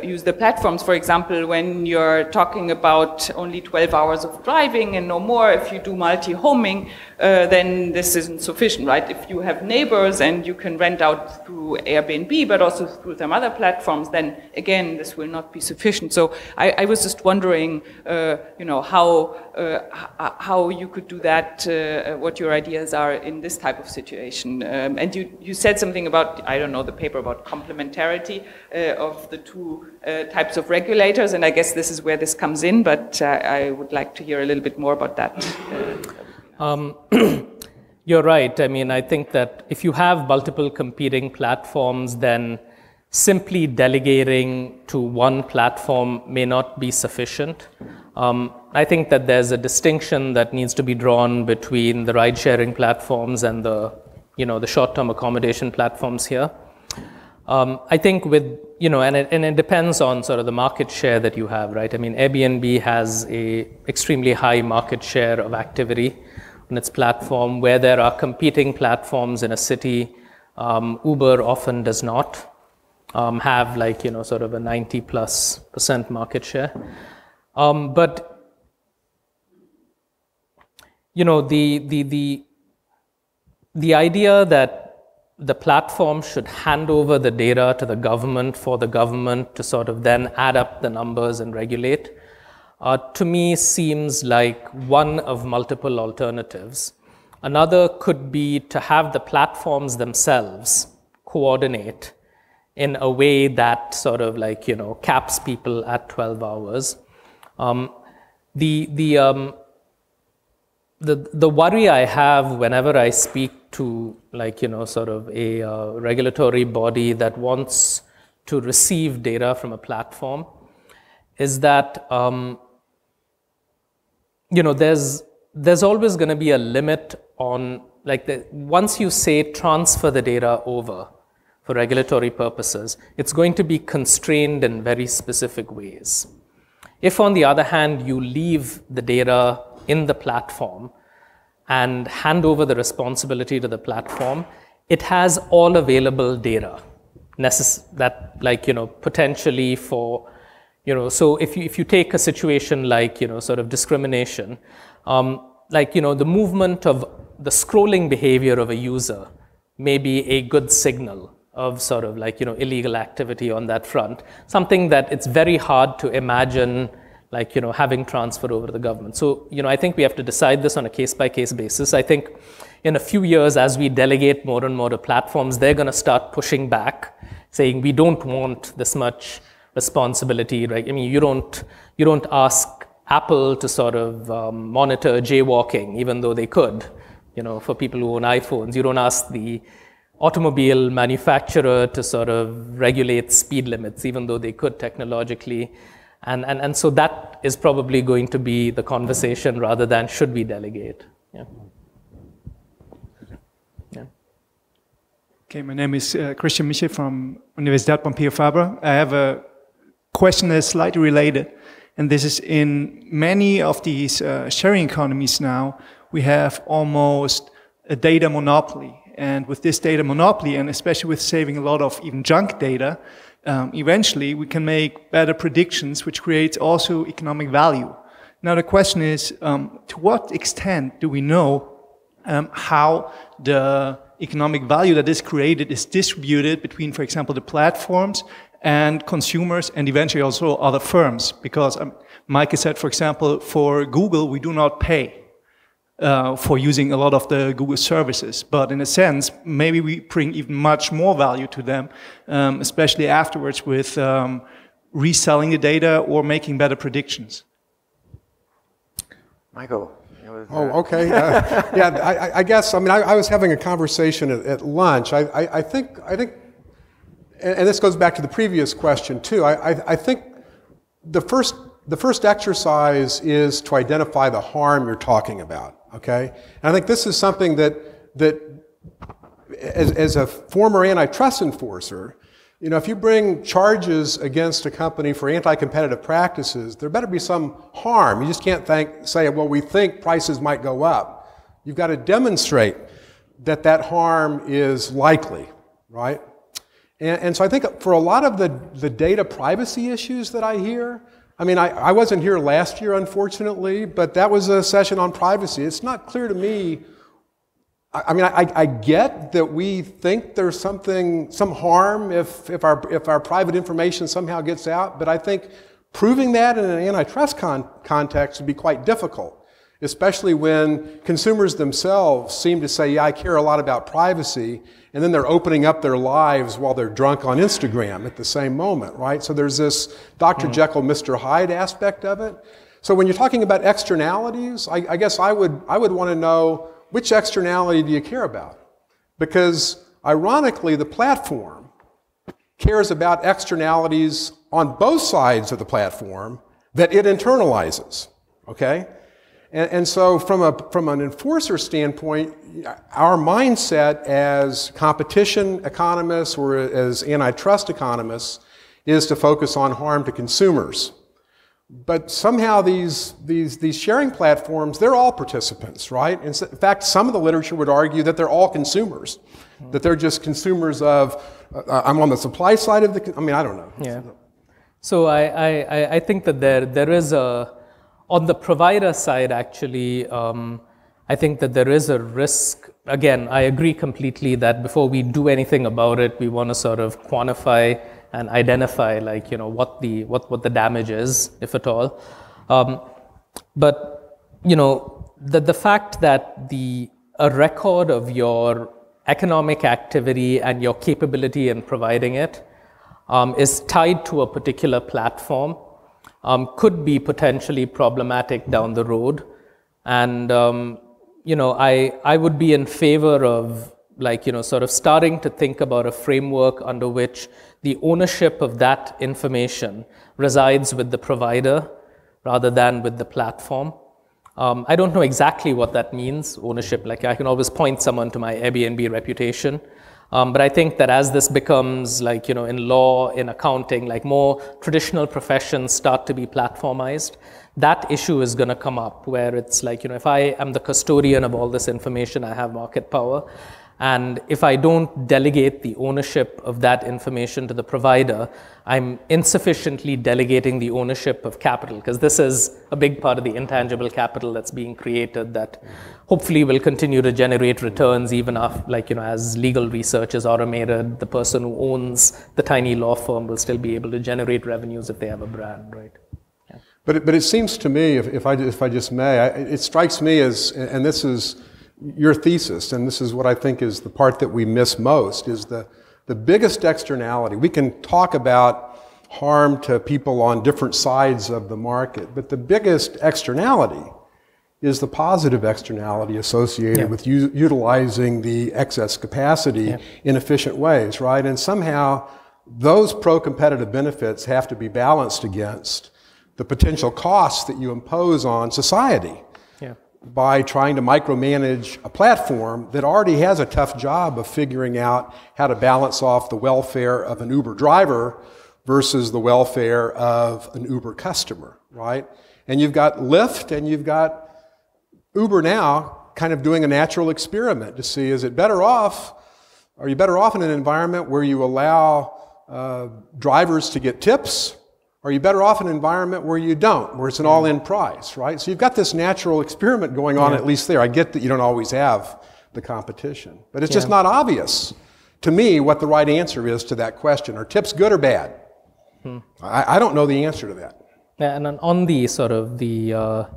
use the platforms. For example, when you're talking about only 12 hours of driving and no more, if you do multi-homing, then this isn't sufficient, right? If you have neighbors and you can rent out through Airbnb, but also through some other platforms, then again, this will not be sufficient. So I was just wondering, how you could do that, what your ideas are in this type of situation. And you said something about, I don't know, the paper about complementarity of the two types of regulators, and I guess this is where this comes in, but I would like to hear a little bit more about that. You're right. I mean, I think that if you have multiple competing platforms, then simply delegating to one platform may not be sufficient. I think that there's a distinction that needs to be drawn between the ride-sharing platforms and the short-term accommodation platforms here. I think with, and it depends on sort of the market share that you have, right? I mean, Airbnb has a extremely high market share of activity on its platform. Where there are competing platforms in a city, Uber often does not have sort of a 90+% market share. But the idea that the platform should hand over the data to the government for the government to sort of then add up the numbers and regulate, to me seems like one of multiple alternatives. Another could be to have the platforms themselves coordinate in a way that sort of caps people at 12 hours. The worry I have whenever I speak to sort of a regulatory body that wants to receive data from a platform is that there's always going to be a limit on once you say transfer the data over for regulatory purposes, it's going to be constrained in very specific ways. If on the other hand you leave the data in the platform and hand over the responsibility to the platform, it has all available data that potentially for, so if you take a situation like, sort of discrimination, the movement of the scrolling behavior of a user may be a good signal of sort of illegal activity on that front, something that it's very hard to imagine having transferred over to the government. So, I think we have to decide this on a case-by-case basis. I think, in a few years, as we delegate more and more to platforms, they're going to start pushing back, saying we don't want this much responsibility, right? I mean, you don't ask Apple to sort of monitor jaywalking, even though they could, for people who own iPhones. You don't ask the automobile manufacturer to sort of regulate speed limits, even though they could technologically. And so that is probably going to be the conversation rather than should we delegate. Yeah. Yeah. Okay, my name is Christian Miche from Universidad Pompeu Fabra. I have a question that is slightly related. And this is in many of these sharing economies now, we have almost a data monopoly. And with this data monopoly, and especially with saving a lot of even junk data, eventually we can make better predictions, which creates also economic value. Now the question is, to what extent do we know how the economic value that is created is distributed between, for example, the platforms and consumers and eventually also other firms? Because Mike said, for example, for Google, we do not pay for using a lot of the Google services. But in a sense, maybe we bring even much more value to them, especially afterwards with reselling the data or making better predictions. Michael. Oh, okay. Yeah, I guess, I mean, I was having a conversation at lunch. I think, and this goes back to the previous question too, I think the first exercise is to identify the harm you're talking about, okay? And I think this is something that as a former antitrust enforcer, if you bring charges against a company for anti-competitive practices, there better be some harm. You just can't say, well, we think prices might go up. You've got to demonstrate that harm is likely, right? And so I think for a lot of the data privacy issues that I hear, I mean, I wasn't here last year, unfortunately, but that was a session on privacy. It's not clear to me. I mean, I get that we think there's some harm if our private information somehow gets out, but I think proving that in an antitrust context would be quite difficult, especially when consumers themselves seem to say, yeah, I care a lot about privacy, and then they're opening up their lives while they're drunk on Instagram at the same moment, right? So there's this Dr. Jekyll, Mr. Hyde aspect of it. So when you're talking about externalities, I guess I would want to know, which externality do you care about? Because ironically, the platform cares about externalities on both sides of the platform that it internalizes, okay? And so from an enforcer standpoint, our mindset as competition economists or as antitrust economists is to focus on harm to consumers. But somehow these sharing platforms, they're all participants, right? In fact, some of the literature would argue that they're all consumers, that they're just consumers of, I'm on the supply side of I mean, I don't know. Yeah. So I think that there is on the provider side, actually, I think that there is a risk. Again, I agree completely that before we do anything about it, we want to sort of quantify and identify, like, what the damage is, if at all. But the fact that a record of your economic activity and your capability in providing it is tied to a particular platform could be potentially problematic down the road. And I would be in favor of, like, sort of starting to think about a framework under which the ownership of that information resides with the provider rather than with the platform. I don't know exactly what that means, ownership. Like, I can always point someone to my Airbnb reputation. But I think that as this becomes, like, in law, in accounting, like more traditional professions start to be platformized, that issue is going to come up where it's like, if I am the custodian of all this information, I have market power. And if I don't delegate the ownership of that information to the provider, I'm insufficiently delegating the ownership of capital, because this is a big part of the intangible capital that's being created that hopefully will continue to generate returns even after, like, as legal research is automated, the person who owns the tiny law firm will still be able to generate revenues if they have a brand, right? Yeah. But it seems to me, if I just may, it strikes me as, and this is your thesis, and this is what I think is the part that we miss most, is the biggest externality. We can talk about harm to people on different sides of the market, but the biggest externality is the positive externality associated with utilizing the excess capacity in efficient ways, right? And somehow those pro-competitive benefits have to be balanced against the potential costs that you impose on society by trying to micromanage a platform that already has a tough job of figuring out how to balance off the welfare of an Uber driver versus the welfare of an Uber customer, right? And you've got Lyft and you've got Uber now kind of doing a natural experiment to see, is it better off, are you better off in an environment where you allow drivers to get tips? Or are you better off in an environment where you don't, where it's an all-in price, right? So you've got this natural experiment going on, at least there. I get that you don't always have the competition, but it's just not obvious to me what the right answer is to that question. Are tips good or bad? I don't know the answer to that. Yeah, and on the sort of the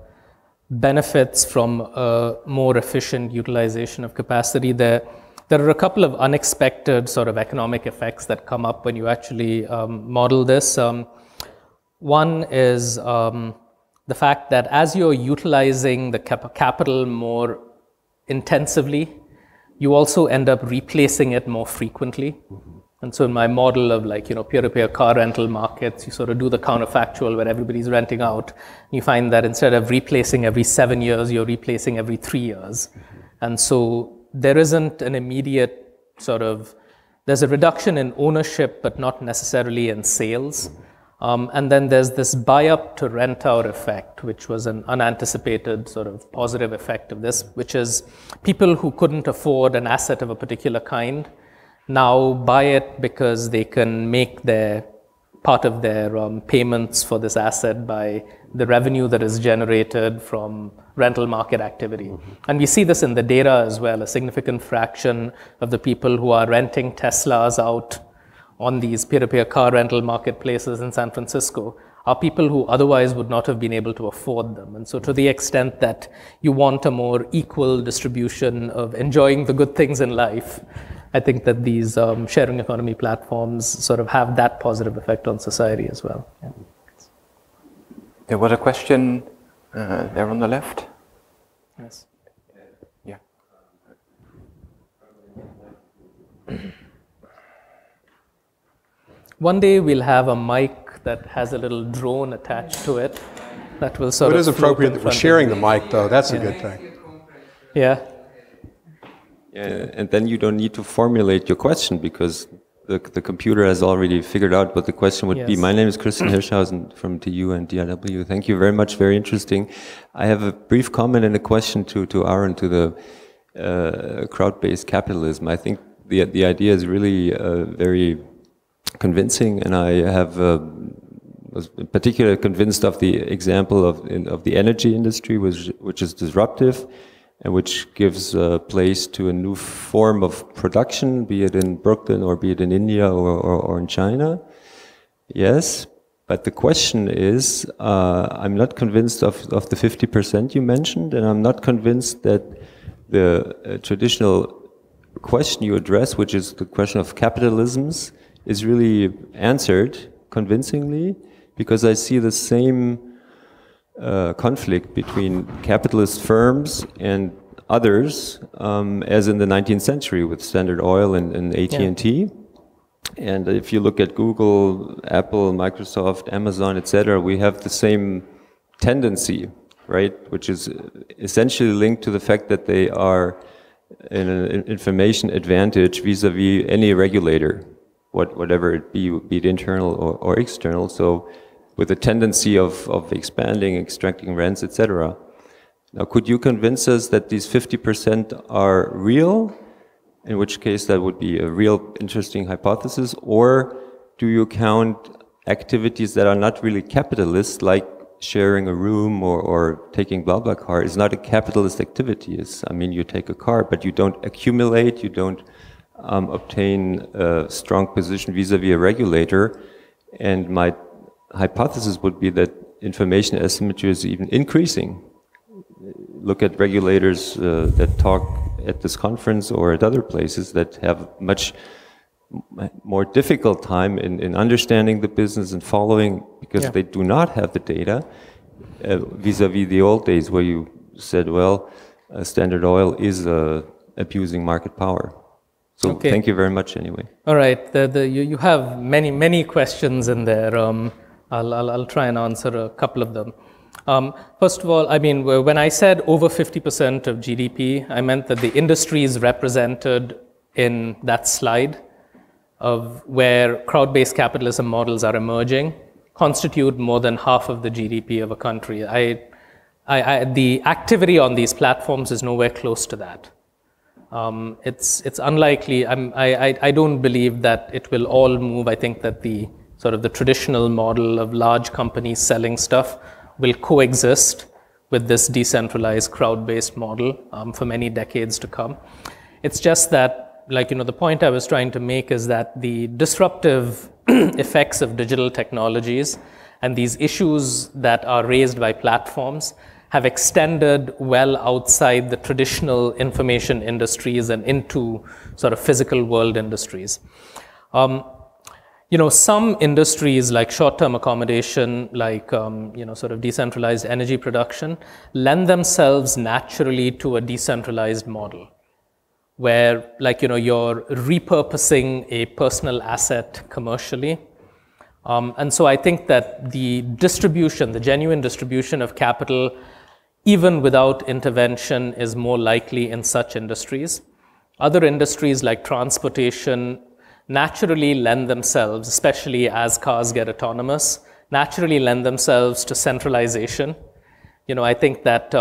benefits from a more efficient utilization of capacity, there are a couple of unexpected sort of economic effects that come up when you actually model this. One is the fact that as you're utilizing the capital more intensively, you also end up replacing it more frequently. And so in my model of like, peer-to-peer car rental markets, you sort of do the counterfactual where everybody's renting out. You find that instead of replacing every 7 years, you're replacing every 3 years. And so there isn't an immediate there's a reduction in ownership, but not necessarily in sales. And then there's this buy-up to rent-out effect, which was an unanticipated sort of positive effect of this, which is people who couldn't afford an asset of a particular kind now buy it because they can make part of their payments for this asset by the revenue that is generated from rental market activity. And we see this in the data as well. A significant fraction of the people who are renting Teslas out on these peer-to-peer car rental marketplaces in San Francisco are people who otherwise would not have been able to afford them. And so to the extent that you want a more equal distribution of enjoying the good things in life, I think that these sharing economy platforms sort of have that positive effect on society as well. Yeah. There was a question there on the left. Yes. Yeah. One day we'll have a mic that has a little drone attached to it that will sort of. It is appropriate that we're sharing the mic, though. That's a good thing. Yeah. Yeah, and then you don't need to formulate your question because the computer has already figured out what the question would be. My name is Christian Hirschhausen from TU and DRW. Thank you very much. Very interesting. I have a brief comment and a question to Arun, to the crowd-based capitalism. I think the idea is really very convincing, and I was particularly convinced of the example of the energy industry, which is disruptive and which gives place to a new form of production, be it in Brooklyn or be it in India or in China. Yes, but the question is, I'm not convinced of the 50% you mentioned, and I'm not convinced that the traditional question you address, which is the question of capitalisms, is really answered convincingly, because I see the same conflict between capitalist firms and others as in the 19th century with Standard Oil and AT&T. And if you look at Google, Apple, Microsoft, Amazon, etc., we have the same tendency, right? Which is essentially linked to the fact that they are in an information advantage vis-a-vis any regulator, whatever it be it internal or external. So with a tendency of expanding, extracting rents, etc. Now, could you convince us that these 50% are real, in which case that would be a real interesting hypothesis, or do you count activities that are not really capitalist, like sharing a room or taking BlaBlaCar is not a capitalist activity? I mean, you take a car, but you don't accumulate, you don't obtain a strong position vis-a-vis a regulator, and my hypothesis would be that information asymmetry is even increasing. look at regulators that talk at this conference or at other places that have much more difficult time in understanding the business and following, because they do not have the data, vis-a-vis the old days where you said, well, Standard Oil is abusing market power. So thank you very much anyway. All right, you have many questions in there. I'll try and answer a couple of them. First of all, I mean, when I said over 50% of GDP, I meant that the industries represented in that slide of where crowd-based capitalism models are emerging constitute more than half of the GDP of a country. The activity on these platforms is nowhere close to that. It's unlikely. I don't believe that it will all move. I think that the sort of the traditional model of large companies selling stuff will coexist with this decentralized crowd-based model for many decades to come. It's just that, like, the point I was trying to make is that the disruptive effects of digital technologies and these issues that are raised by platforms have extended well outside the traditional information industries and into sort of physical world industries. Some industries like short-term accommodation, like sort of decentralized energy production, lend themselves naturally to a decentralized model, where, like, you're repurposing a personal asset commercially. And so I think that the genuine distribution of capital, even without intervention, is more likely in such industries. Other industries like transportation naturally lend themselves, especially as cars get autonomous, naturally lend themselves to centralization. I think that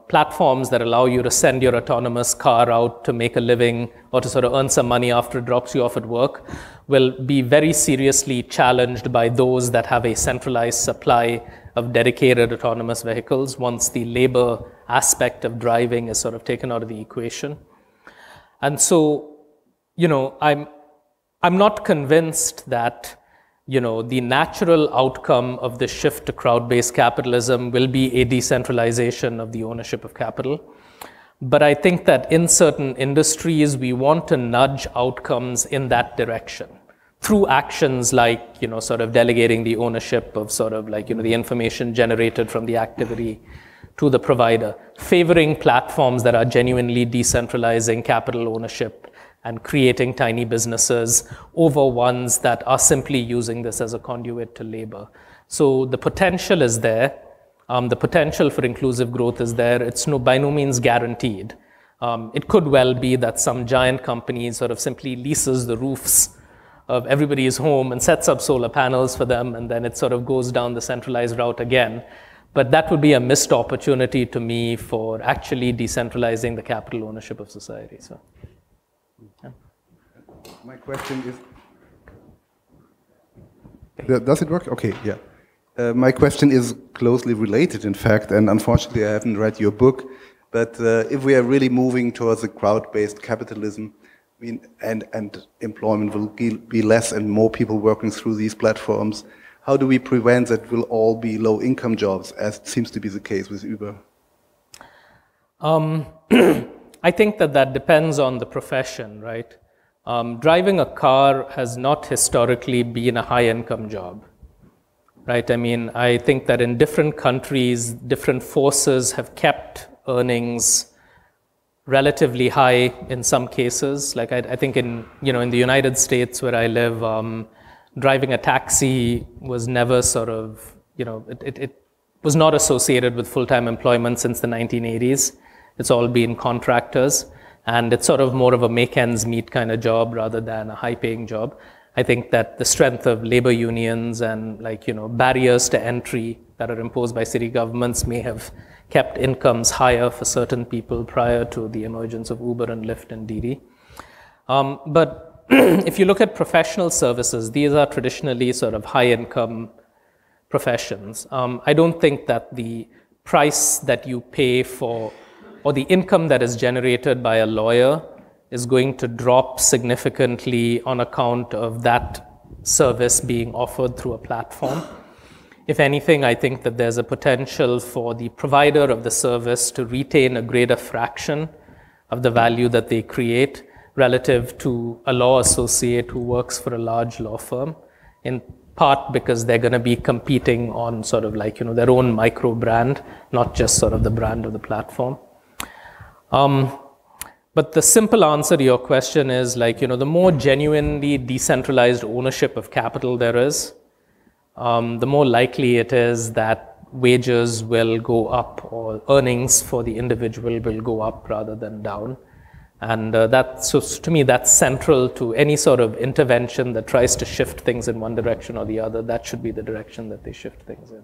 platforms that allow you to send your autonomous car out to make a living or to sort of earn some money after it drops you off at work will be very seriously challenged by those that have a centralized supply of dedicated autonomous vehicles once the labor aspect of driving is sort of taken out of the equation. And so, I'm not convinced that the natural outcome of the shift to crowd-based capitalism will be a decentralization of the ownership of capital. But I think that in certain industries, we want to nudge outcomes in that direction through actions like, sort of delegating the ownership of sort of like, the information generated from the activity to the provider, favoring platforms that are genuinely decentralizing capital ownership and creating tiny businesses over ones that are simply using this as a conduit to labor. So the potential is there. The potential for inclusive growth is there. It's by no means guaranteed. It could well be that some giant company sort of simply leases the roofs of everybody's home and sets up solar panels for them, and then it sort of goes down the centralized route again. But that would be a missed opportunity to me for actually decentralizing the capital ownership of society. So. My question is, does it work? Okay, yeah. My question is closely related, in fact, and unfortunately I haven't read your book, but if we are really moving towards a crowd-based capitalism, and employment will be less and more people working through these platforms, how do we prevent that will all be low-income jobs, as it seems to be the case with Uber? I think that depends on the profession, right? Driving a car has not historically been a high-income job, right? I mean, I think that in different countries, different forces have kept earnings relatively high in some cases. Like I think in the United States where I live, driving a taxi was never sort of, it was not associated with full-time employment since the 1980s. It's all been contractors. And it's sort of more of a make ends meet kind of job rather than a high paying job. I think that the strength of labor unions and barriers to entry that are imposed by city governments may have kept incomes higher for certain people prior to the emergence of Uber and Lyft and Didi. But if you look at professional services, these are traditionally sort of high income professions. I don't think that the price that you pay for or the income that is generated by a lawyer is going to drop significantly on account of that service being offered through a platform. If anything, I think that there's a potential for the provider of the service to retain a greater fraction of the value that they create relative to a law associate who works for a large law firm, in part because they're going to be competing on sort of like, their own micro brand, not just sort of the brand of the platform. But the simple answer to your question is like, the more genuinely decentralized ownership of capital there is, the more likely it is that wages will go up or earnings for the individual will go up rather than down. And so to me, that's central to any sort of intervention that tries to shift things in one direction or the other. That should be the direction that they shift things in.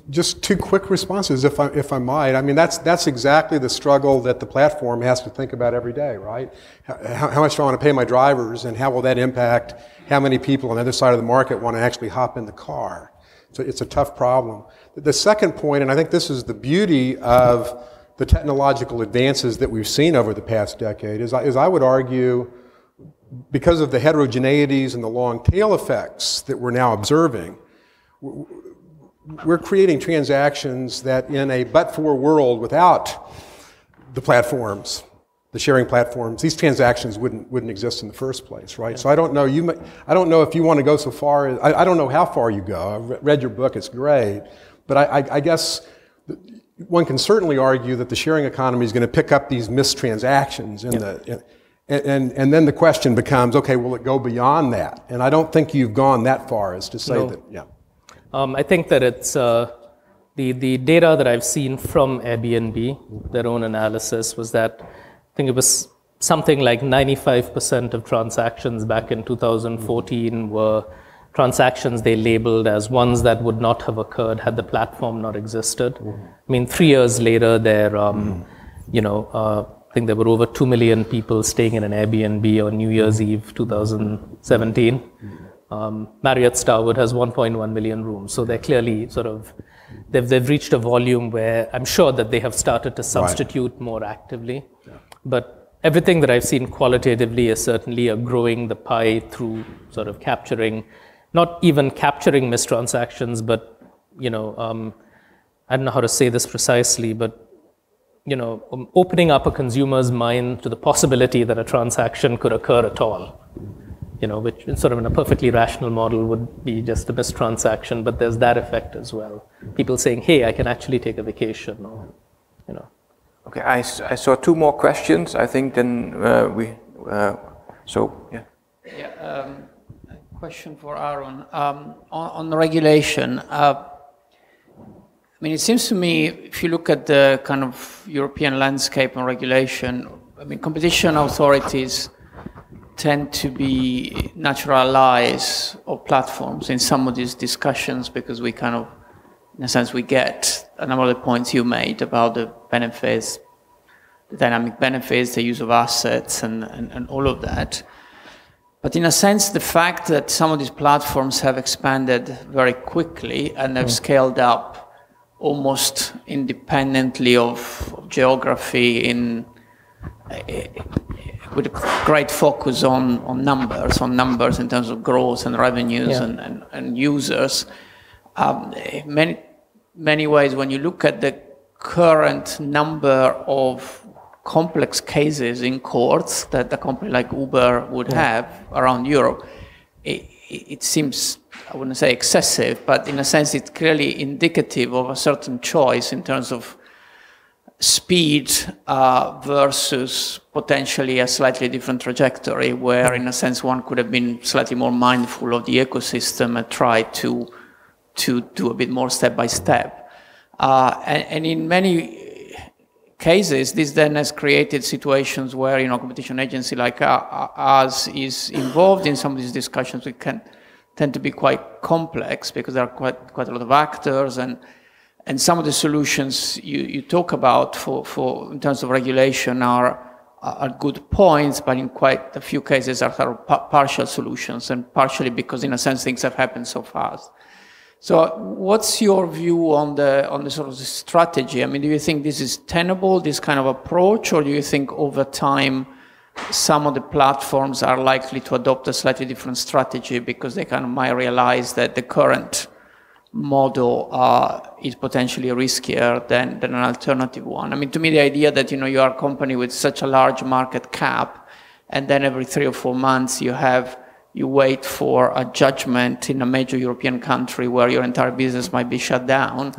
Just two quick responses, if I might. I mean, that's exactly the struggle that the platform has to think about every day, right? How much do I want to pay my drivers, and how will that impact how many people on the other side of the market want to actually hop in the car? So it's a tough problem. The second point, and I think this is the beauty of the technological advances that we've seen over the past decade, is I would argue, because of the heterogeneities and the long tail effects that we're now observing, we're creating transactions that in a but-for world without the platforms, the sharing platforms, these transactions wouldn't exist in the first place, right? Yeah. So I don't know if you want to go so far as, I don't know how far you go. I've read your book, it's great. But I guess one can certainly argue that the sharing economy is going to pick up these missed transactions and then the question becomes, okay, will it go beyond that? And I don't think you've gone that far as to say that, yeah. I think that it's the data that I've seen from Airbnb, their own analysis, was that I think it was something like 95% of transactions back in 2014 were transactions they labeled as ones that would not have occurred had the platform not existed. I mean, 3 years later, I think there were over 2 million people staying in an Airbnb on New Year's Eve 2017. Marriott Starwood has 1.1 million rooms, so they're clearly sort of, they've reached a volume where I'm sure that they have started to substitute more actively. Yeah. But everything that I've seen qualitatively is certainly a growing the pie through sort of capturing, not even capturing mistransactions, but, I don't know how to say this precisely, but, opening up a consumer's mind to the possibility that a transaction could occur at all. Which sort of in a perfectly rational model would be just a mistransaction, but there's that effect as well. People saying, hey, I can actually take a vacation, or, Okay, I saw two more questions, I think, then yeah. Yeah, question for Arun. On the regulation, I mean, it seems to me, if you look at the kind of European landscape on regulation, I mean, competition authorities tend to be natural allies of platforms in some of these discussions, because we kind of, in a sense, we get a number of the points you made about the benefits, the dynamic benefits, the use of assets, and all of that. But in a sense, the fact that some of these platforms have expanded very quickly and have scaled up almost independently of geography with a great focus on numbers in terms of growth and revenues and users. Many ways, when you look at the current number of complex cases in courts that a company like Uber would have around Europe, it seems, I wouldn't say excessive, but in a sense it's clearly indicative of a certain choice in terms of speed versus potentially a slightly different trajectory, where in a sense one could have been slightly more mindful of the ecosystem and try to do a bit more step by step. And in many cases, this then has created situations where, a competition agency like us is involved in some of these discussions. We can tend to be quite complex because there are quite a lot of actors, and some of the solutions you talk about for in terms of regulation are good points, but in quite a few cases are partial solutions, and partially because in a sense things have happened so fast. So what's your view on the sort of the strategy? I mean, do you think this is tenable, this kind of approach, or do you think over time some of the platforms are likely to adopt a slightly different strategy because they kind of might realize that the current model is potentially riskier than an alternative one. I mean, to me, the idea that, you know, you are a company with such a large market cap, and then every 3 or 4 months you wait for a judgment in a major European country where your entire business might be shut down,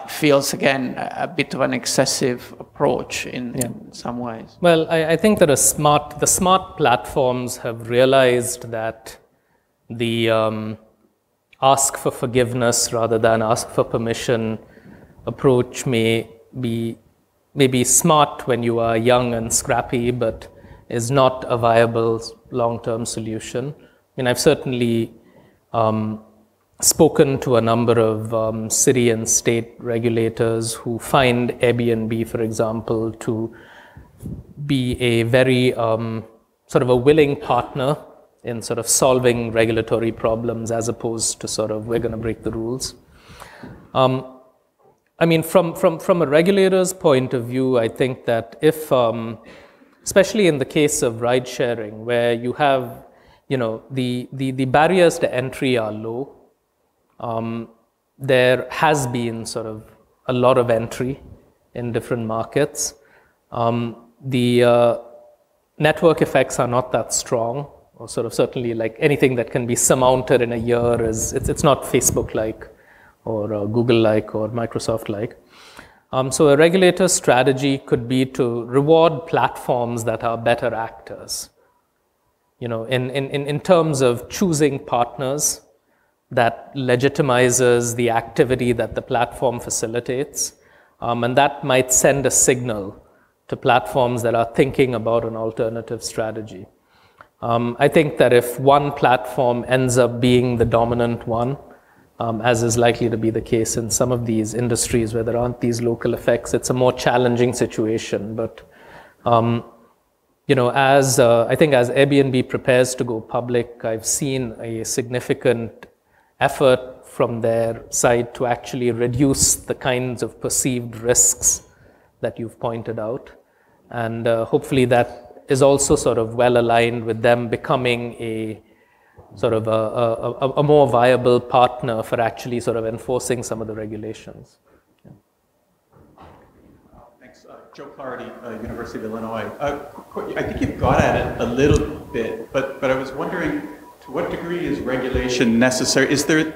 feels, again, a bit of an excessive approach in some ways. Well, I think that the smart platforms have realized that the ask for forgiveness rather than ask for permission approach may be smart when you are young and scrappy, but is not a viable long-term solution. I mean, I've certainly spoken to a number of city and state regulators who find Airbnb, for example, to be a very sort of a willing partner in sort of solving regulatory problems as opposed to sort of, we're going to break the rules. I mean, from a regulator's point of view, I think that if, especially in the case of ride sharing, where you have, you know, the barriers to entry are low, there has been sort of a lot of entry in different markets. The network effects are not that strong, or sort of certainly like anything that can be surmounted in a year it's not Facebook-like or Google-like or Microsoft-like. So a regulator's strategy could be to reward platforms that are better actors. You know, in terms of choosing partners that legitimizes the activity that the platform facilitates, and that might send a signal to platforms that are thinking about an alternative strategy. I think that if one platform ends up being the dominant one, as is likely to be the case in some of these industries where there aren't these local effects, it's a more challenging situation. But you know, I think as Airbnb prepares to go public, I've seen a significant effort from their side to actually reduce the kinds of perceived risks that you've pointed out. And hopefully that is also sort of well aligned with them becoming a sort of a more viable partner for actually sort of enforcing some of the regulations. Yeah. Thanks. Joe Clardy, University of Illinois. I think you've got at it a little bit, but I was wondering, to what degree is regulation necessary? Is there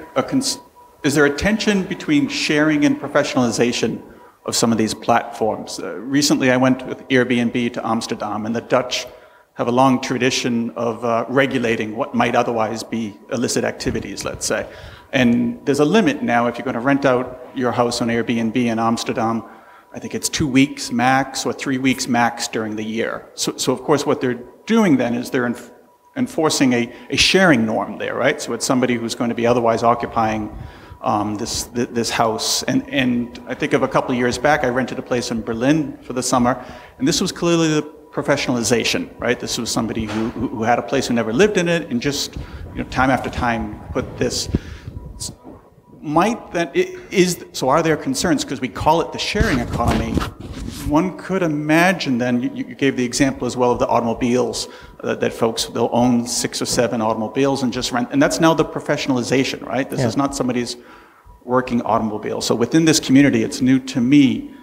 a tension between sharing and professionalization of some of these platforms? Recently I went with Airbnb to Amsterdam, and the Dutch have a long tradition of regulating what might otherwise be illicit activities, let's say. And there's a limit now if you're going to rent out your house on Airbnb in Amsterdam. I think it's 2 weeks max or 3 weeks max during the year. So of course what they're doing then is they're enforcing a sharing norm there, right? So it's somebody who's going to be otherwise occupying this house. And I think of a couple of years back, I rented a place in Berlin for the summer, and this was clearly the professionalization, right? This was somebody who had a place, who never lived in it, and just, you know, time after time put this. So are there concerns, because we call it the sharing economy? One could imagine then, you gave the example as well of the automobiles, that folks, they'll own 6 or 7 automobiles and just rent, and that's now the professionalization, right? This is not somebody's working automobile. So within this community, it's new to me.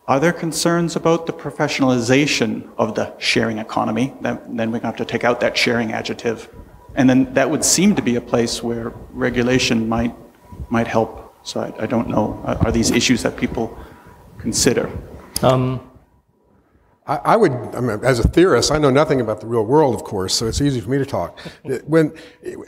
Are there concerns about the professionalization of the sharing economy? Then we have to take out that sharing adjective. And then that would seem to be a place where regulation might help. So I don't know, are these issues that people consider? I mean, as a theorist, I know nothing about the real world, of course, so it's easy for me to talk.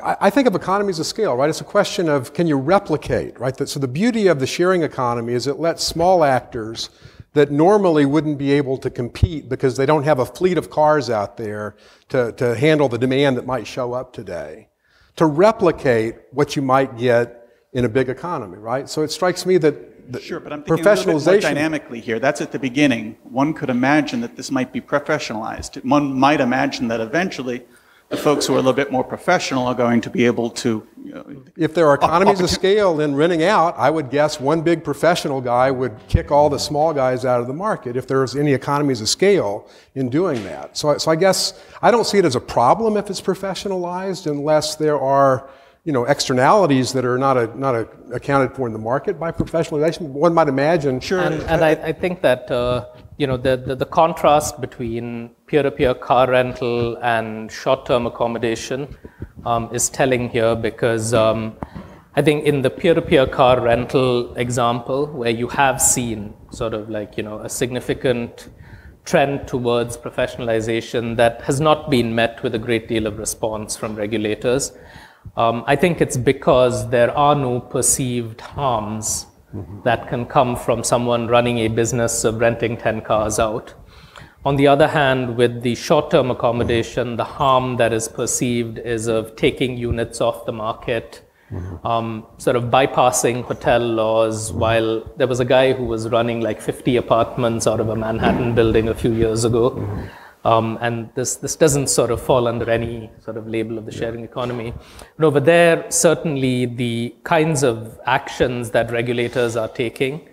I think of economies of scale, right? It's a question of, can you replicate, right? So the beauty of the sharing economy is it lets small actors that normally wouldn't be able to compete because they don't have a fleet of cars out there to handle the demand that might show up today, to replicate what you might get in a big economy, right? So it strikes me that sure, but I'm thinking a little bit more dynamically here. That's at the beginning. One could imagine that this might be professionalized. One might imagine that eventually the folks who are a little bit more professional are going to be able to... You know, if there are economies of scale in renting out, I would guess one big professional guy would kick all the small guys out of the market if there's any economies of scale in doing that. So I guess I don't see it as a problem if it's professionalized unless there are externalities that are not accounted for in the market by professionalization. One might imagine. Sure. And I think that the contrast between peer-to-peer car rental and short-term accommodation is telling here, because I think in the peer-to-peer car rental example, where you have seen sort of like a significant trend towards professionalization that has not been met with a great deal of response from regulators. I think it's because there are no perceived harms that can come from someone running a business of renting 10 cars out. On the other hand, with the short-term accommodation, the harm that is perceived is of taking units off the market, sort of bypassing hotel laws, while there was a guy who was running like 50 apartments out of a Manhattan building a few years ago. And this doesn't sort of fall under any sort of label of the sharing economy. But over there, certainly the kinds of actions that regulators are taking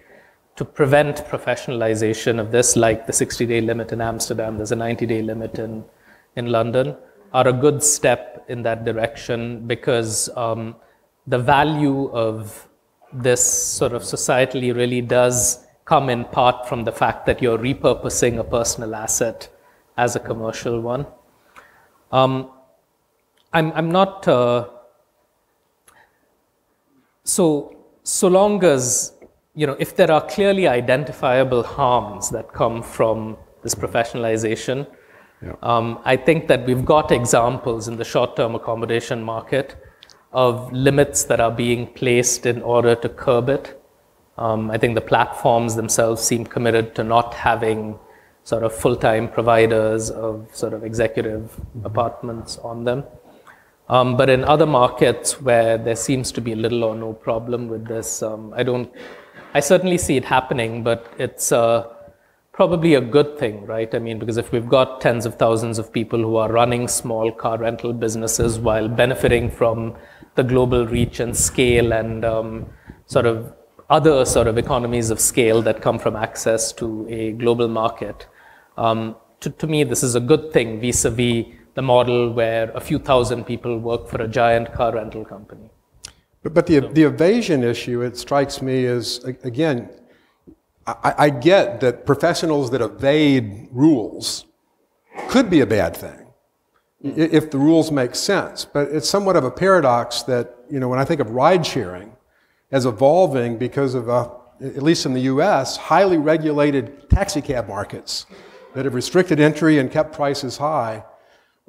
to prevent professionalization of this, like the 60-day limit in Amsterdam, there's a 90-day limit in London, are a good step in that direction, because the value of this sort of societally really does come in part from the fact that you're repurposing a personal asset as a commercial one. I'm not, so long as, if there are clearly identifiable harms that come from this professionalization, I think that we've got examples in the short-term accommodation market of limits that are being placed in order to curb it. I think the platforms themselves seem committed to not having sort of full-time providers of sort of executive apartments on them. But in other markets where there seems to be little or no problem with this, I certainly see it happening, but it's probably a good thing, right? I mean, because if we've got tens of thousands of people who are running small car rental businesses while benefiting from the global reach and scale and sort of other sort of economies of scale that come from access to a global market, to me, this is a good thing vis-a-vis the model where a few thousand people work for a giant car rental company. But the evasion issue, it strikes me as, again, I get that professionals that evade rules could be a bad thing if the rules make sense. But it's somewhat of a paradox that, when I think of ride sharing as evolving because of, at least in the US, highly regulated taxi cab markets that have restricted entry and kept prices high,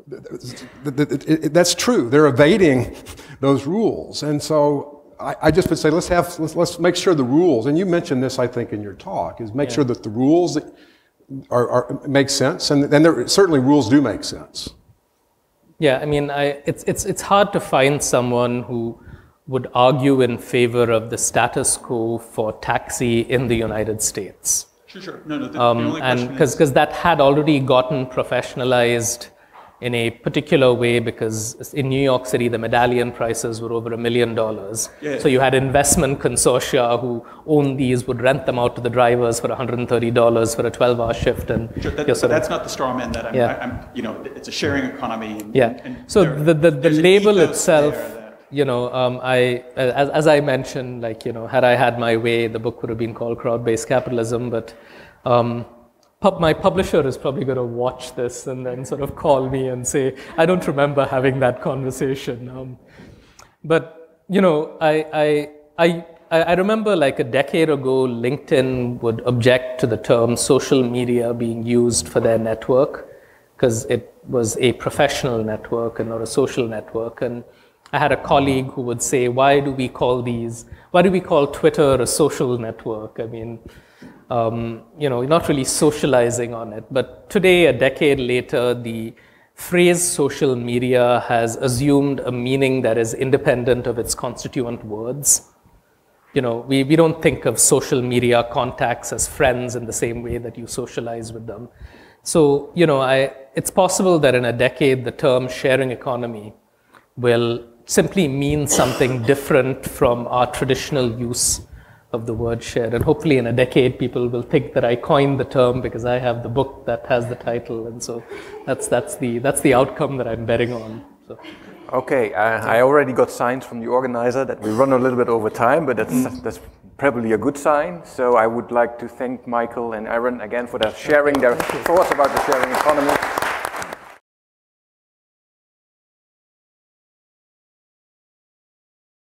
that's true. They're evading those rules. And so I just would say let's make sure the rules, and you mentioned this I think in your talk, is make sure that the rules make sense, and there certainly rules do make sense. Yeah, I mean, it's hard to find someone who would argue in favor of the status quo for taxi in the United States. Sure. No, the only question is... Because that had already gotten professionalized in a particular way, because in New York City, the medallion prices were over $1 million. Yeah. So you had investment consortia who owned these, would rent them out to the drivers for $130 for a 12-hour shift. And sure, that's not the straw man that I'm it's a sharing economy. And so the label itself, as I mentioned, had I had my way, the book would have been called Crowd-Based Capitalism, but my publisher is probably going to watch this and then sort of call me and say, I don't remember having that conversation. But I remember like a decade ago, LinkedIn would object to the term social media being used for their network because it was a professional network and not a social network. And I had a colleague who would say, why do we call Twitter a social network? I mean, you're not really socializing on it. But today, a decade later, the phrase social media has assumed a meaning that is independent of its constituent words. We don't think of social media contacts as friends in the same way that you socialize with them. So, it's possible that in a decade, the term sharing economy will simply mean something different from our traditional use of the word shared. And hopefully in a decade, people will think that I coined the term because I have the book that has the title. And so that's the outcome that I'm betting on. So. Okay, I already got signs from the organizer that we run a little bit over time, but that's probably a good sign. So I would like to thank Michael and Arun again for sharing their thoughts about the sharing economy.